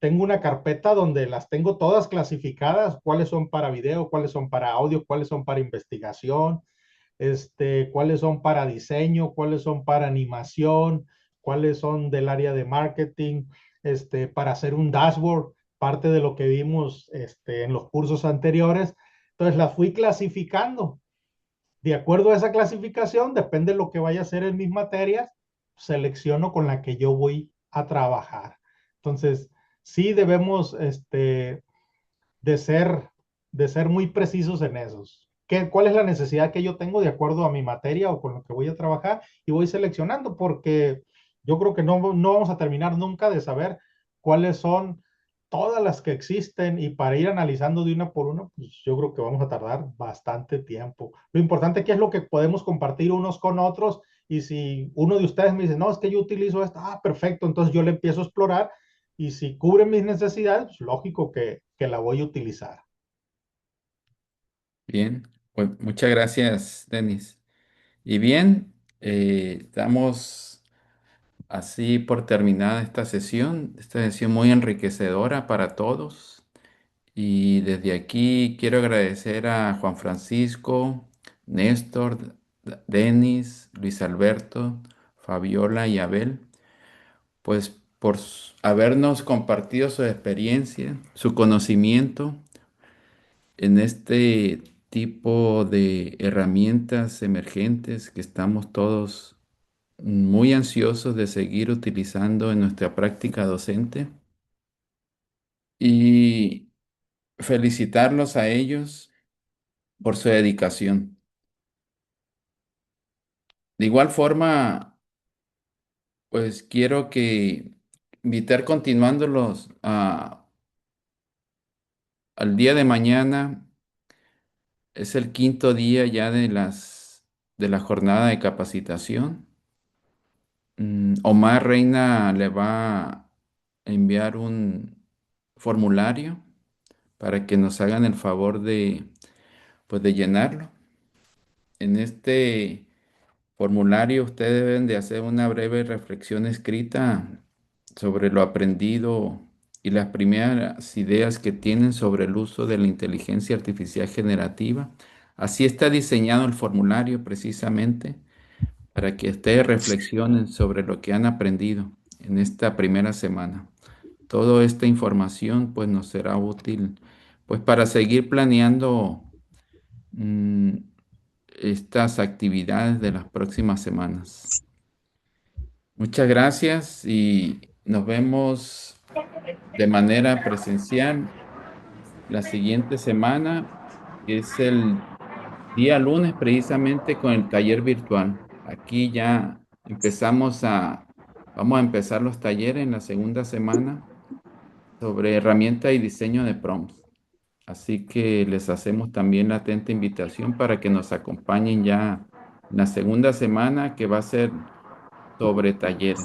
Speaker 4: Tengo una carpeta donde las tengo todas clasificadas, cuáles son para video, cuáles son para audio, cuáles son para investigación, cuáles son para diseño, cuáles son para animación, cuáles son del área de marketing, para hacer un dashboard, parte de lo que vimos en los cursos anteriores. Entonces las fui clasificando. De acuerdo a esa clasificación, depende de lo que vaya a hacer en mis materias, selecciono con la que yo voy a trabajar. Entonces, sí debemos de ser, de ser muy precisos en esos. ¿Cuál es la necesidad que yo tengo de acuerdo a mi materia o con lo que voy a trabajar? Y voy seleccionando porque yo creo que no vamos a terminar nunca de saber cuáles son todas las que existen y para ir analizando de una por una, pues yo creo que vamos a tardar bastante tiempo. Lo importante aquí es lo que podemos compartir unos con otros y si uno de ustedes me dice, no, es que yo utilizo esto, perfecto, entonces yo le empiezo a explorar y si cubre mis necesidades, pues lógico que la voy a utilizar.
Speaker 2: Bien, pues muchas gracias, Denis. Y bien, damos así por terminada esta sesión muy enriquecedora para todos. Y desde aquí quiero agradecer a Juan Francisco, Néstor, Denis, Luis Alberto, Fabiola y Abel, pues por habernos compartido su experiencia, su conocimiento en este tipo de herramientas emergentes que estamos todos muy ansiosos de seguir utilizando en nuestra práctica docente, y felicitarlos a ellos por su dedicación. De igual forma, pues quiero que invitar continuándolos al día de mañana. Es el quinto día ya de la jornada de capacitación. Omar Reina le va a enviar un formulario para que nos hagan el favor pues, de llenarlo. En este formulario ustedes deben de hacer una breve reflexión escrita sobre lo aprendido y las primeras ideas que tienen sobre el uso de la inteligencia artificial generativa. Así está diseñado el formulario precisamente para que ustedes reflexionen sobre lo que han aprendido en esta primera semana. Toda esta información pues nos será útil pues para seguir planeando mm, estas actividades de las próximas semanas. Muchas gracias y nos vemos de manera presencial la siguiente semana, que es el día lunes precisamente con el taller virtual. Aquí ya vamos a empezar los talleres en la segunda semana sobre herramienta y diseño de prompts. Así que les hacemos también la atenta invitación para que nos acompañen ya en la segunda semana, que va a ser sobre talleres.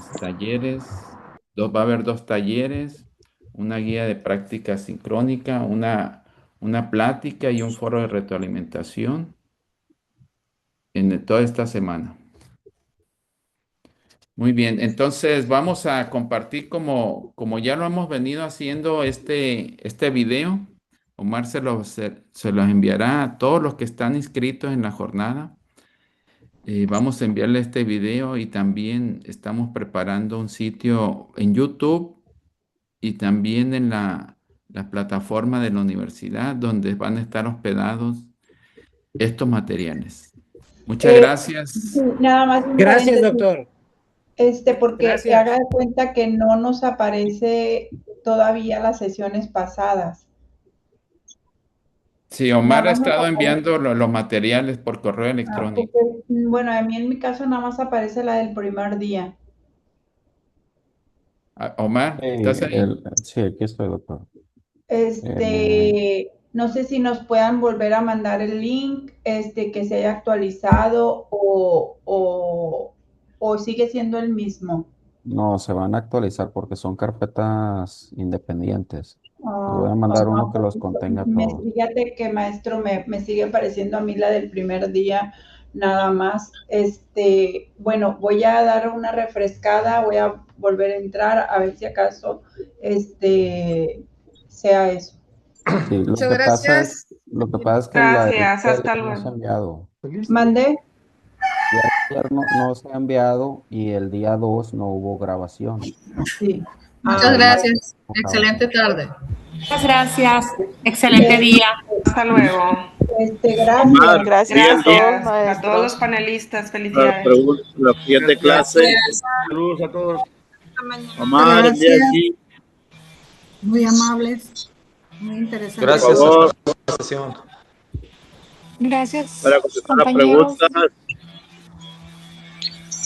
Speaker 2: Va a haber 2 talleres, una guía de práctica sincrónica, una plática y un foro de retroalimentación en toda esta semana. Muy bien, entonces vamos a compartir como ya lo hemos venido haciendo este video. Omar se los enviará a todos los que están inscritos en la jornada. Vamos a enviarle este video y también estamos preparando un sitio en YouTube y también en la plataforma de la universidad donde van a estar hospedados estos materiales. Muchas gracias.
Speaker 13: Nada más un
Speaker 8: Gracias,
Speaker 13: paréntesis.
Speaker 8: doctor.
Speaker 13: Porque
Speaker 8: Gracias.
Speaker 13: haga de cuenta que no nos aparece todavía las sesiones pasadas.
Speaker 2: Sí, Omar
Speaker 13: Nada
Speaker 2: ha
Speaker 13: más nos
Speaker 2: estado
Speaker 13: aparece.
Speaker 2: enviando los materiales por correo electrónico.
Speaker 13: Porque, bueno, a mí en mi caso nada más aparece la del primer día.
Speaker 2: Omar, ¿estás ahí?
Speaker 5: Sí, aquí estoy, doctor.
Speaker 13: No sé si nos puedan volver a mandar el link, que se haya actualizado o sigue siendo el mismo.
Speaker 5: No, se van a actualizar porque son carpetas independientes. Les voy a
Speaker 13: Ah,
Speaker 5: mandar uno
Speaker 13: ajá,
Speaker 5: que los contenga todos.
Speaker 13: Fíjate que, maestro, me sigue pareciendo a mí la del primer día nada más. Bueno, voy a dar una refrescada, voy a volver a entrar a ver si acaso sea eso.
Speaker 5: Sí,
Speaker 12: Muchas gracias.
Speaker 5: Lo que pasa es que
Speaker 14: Gracias, hasta
Speaker 5: no se ha
Speaker 14: luego.
Speaker 5: enviado.
Speaker 13: ¿Mandé?
Speaker 5: Ayer no se ha enviado y el día 2 no hubo grabación.
Speaker 13: Sí.
Speaker 12: Muchas gracias. Excelente tarde.
Speaker 14: Muchas gracias. Excelente día. Hasta luego.
Speaker 13: Gracias.
Speaker 14: Gracias a todos los panelistas. Felicidades.
Speaker 15: La siguiente clase. Saludos a todos. Omar, envía aquí.
Speaker 16: Muy amables, muy interesantes.
Speaker 15: Gracias. Por favor.
Speaker 17: Sesión.
Speaker 14: Gracias.
Speaker 15: Para contestar las
Speaker 14: compañeros.
Speaker 15: preguntas.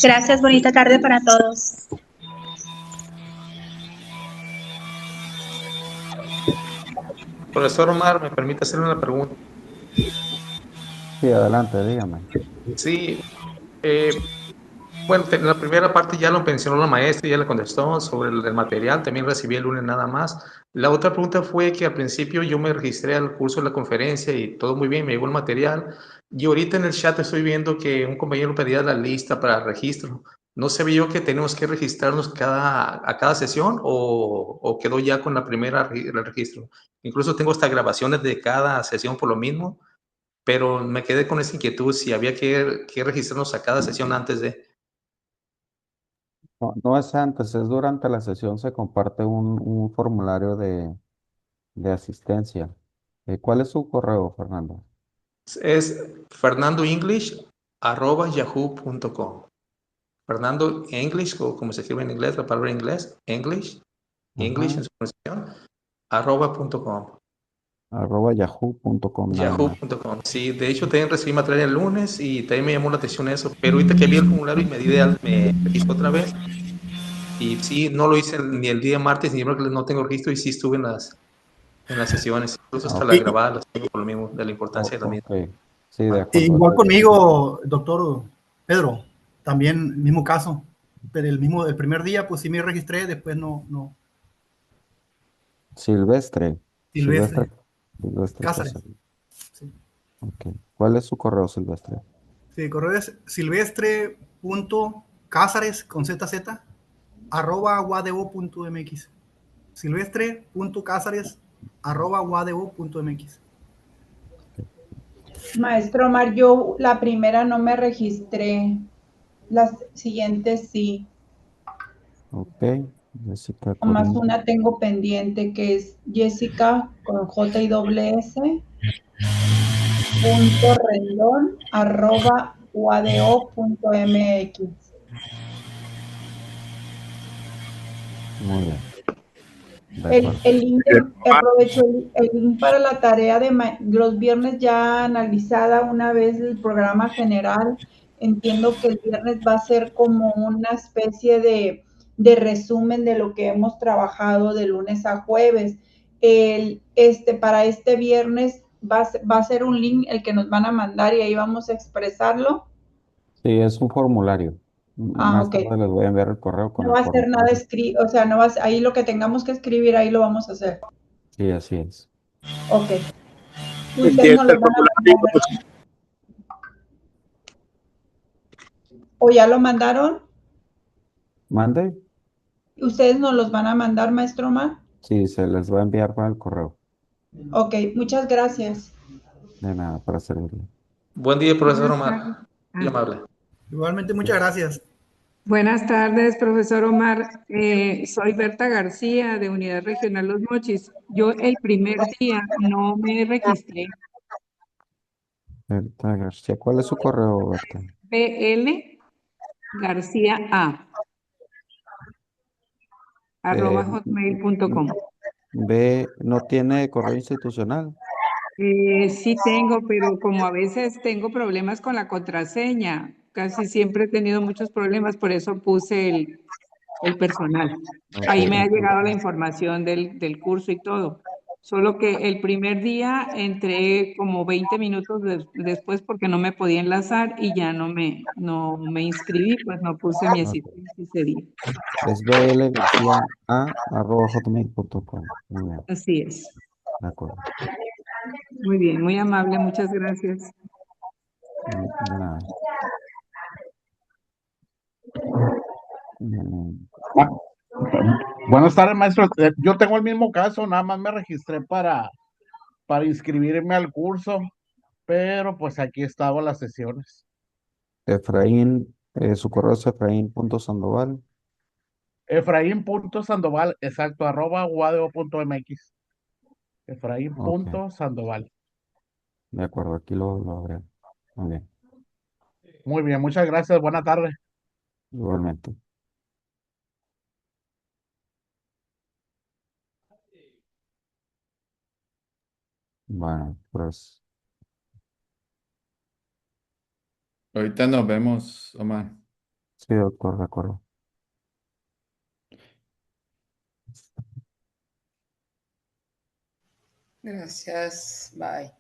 Speaker 18: Gracias, bonita tarde para todos.
Speaker 17: Profesor Omar, ¿me permite hacerle una pregunta?
Speaker 5: Sí, adelante, dígame.
Speaker 17: Sí, bueno, en la primera parte ya lo mencionó la maestra, ya le contestó sobre el material, también recibí el lunes nada más. La otra pregunta fue que al principio yo me registré al curso de la conferencia y todo muy bien, me llegó el material, y ahorita en el chat estoy viendo que un compañero pedía la lista para registro. ¿No sabía yo que tenemos que registrarnos a cada sesión o quedó ya con la primera el registro? Incluso tengo hasta grabaciones de cada sesión por lo mismo, pero me quedé con esa inquietud si había que registrarnos a cada sesión antes de...
Speaker 5: No, no es antes, es durante la sesión se comparte un formulario de asistencia. ¿Cuál es su correo, Fernando?
Speaker 17: Es fernandoenglish@yahoo.com. Fernando English, como se escribe en inglés, la palabra inglés, English
Speaker 5: Ajá,
Speaker 17: en su pronunciación, @.com.
Speaker 5: @yahoo.com nada más.
Speaker 17: Yahoo.com. Sí, de hecho también recibí material el lunes y también me llamó la atención eso, pero ahorita que vi el formulario y me di de alta, me registro otra vez y sí, no lo hice ni el día martes ni el miércoles, no tengo registro y sí estuve en las sesiones, incluso hasta las
Speaker 5: Ok,
Speaker 17: grabadas las tengo por lo mismo, de la importancia de la misma.
Speaker 5: ok. Sí, de acuerdo.
Speaker 19: Igual conmigo, doctor Pedro, también mismo caso, pero el primer día pues sí me registré, después no,
Speaker 5: Silvestre.
Speaker 19: Silvestre,
Speaker 5: Silvestre
Speaker 19: Cázares.
Speaker 5: Casal.
Speaker 19: Sí,
Speaker 5: Ok. ¿Cuál es su correo, Silvestre?
Speaker 19: sí, correo es silvestre.cázares con ZZ @guadeo.mx. silvestre.cázares@guadeo.mx.
Speaker 13: Maestro Omar, yo la primera no me registré, las siguientes sí.
Speaker 5: Ok. Jessica
Speaker 13: Nomás
Speaker 5: Corín.
Speaker 13: una tengo pendiente que es Jessica con J y doble S .rendón@uado.mx.
Speaker 5: Muy bien. De acuerdo.
Speaker 13: El link, aprovecho el link para la tarea de los viernes ya analizada una vez el programa general. Entiendo que el viernes va a ser como una especie de resumen de lo que hemos trabajado de lunes a jueves. Para este viernes va a ser un link el que nos van a mandar y ahí vamos a expresarlo.
Speaker 5: Sí, es un formulario.
Speaker 13: Ah,
Speaker 5: Más
Speaker 13: ok.
Speaker 5: tarde les voy a enviar el correo con
Speaker 13: No
Speaker 5: el
Speaker 13: va a ser nada
Speaker 5: formulario.
Speaker 13: escrito, o sea, no va ahí lo que tengamos que escribir, ahí lo vamos a hacer.
Speaker 5: Sí, así es.
Speaker 13: Ok. Ustedes
Speaker 15: Entiendo
Speaker 13: nos
Speaker 15: el
Speaker 13: lo van a
Speaker 15: formulario.
Speaker 13: mandar, ¿verdad? ¿O ya lo mandaron?
Speaker 5: ¿Mande?
Speaker 13: ¿Ustedes nos los van a mandar, maestro Omar?
Speaker 5: Sí, se les va a enviar para el correo.
Speaker 13: Ok, muchas gracias.
Speaker 5: De nada, para servirle.
Speaker 17: Buen día, profesor
Speaker 16: Buenas tardes.
Speaker 17: Omar. Muy amable.
Speaker 19: Igualmente, muchas gracias.
Speaker 16: Buenas tardes, profesor Omar. Soy Berta García de Unidad Regional Los Mochis. Yo el primer día no me registré.
Speaker 5: Berta García. ¿Cuál es su correo, Berta?
Speaker 16: BL García A
Speaker 5: Eh,
Speaker 16: @hotmail.com.
Speaker 5: ¿No tiene correo institucional?
Speaker 16: Sí tengo, pero como a veces tengo problemas con la contraseña, casi siempre he tenido muchos problemas, por eso puse el personal.
Speaker 5: Ok,
Speaker 16: Ahí me ha llegado la información del curso y todo. Solo que el primer día entré como 20 minutos después porque no me podía enlazar y ya no me inscribí, pues no puse mi
Speaker 5: ok.
Speaker 16: asistencia ese día.
Speaker 5: Es blgarcia@hotmail.com. Muy bien,
Speaker 16: Así es.
Speaker 5: de acuerdo.
Speaker 16: Muy bien, muy amable, muchas gracias.
Speaker 5: De nada. Mm,
Speaker 15: Ah, buenas tardes, maestro. Yo tengo el mismo caso, nada más me registré para inscribirme al curso, pero pues aquí estaba las sesiones.
Speaker 5: Efraín, su correo es efraín.sandoval.
Speaker 15: Efraín.sandoval, exacto, @guadeo.mx.
Speaker 5: Ok,
Speaker 15: Efraín.sandoval.
Speaker 5: de acuerdo, aquí lo habré. Muy bien,
Speaker 15: Muy bien, muchas gracias. Buena tarde.
Speaker 5: igualmente. Bueno, pues
Speaker 2: Ahorita nos vemos, Omar.
Speaker 5: sí, doctor, de acuerdo.
Speaker 12: Gracias. Bye.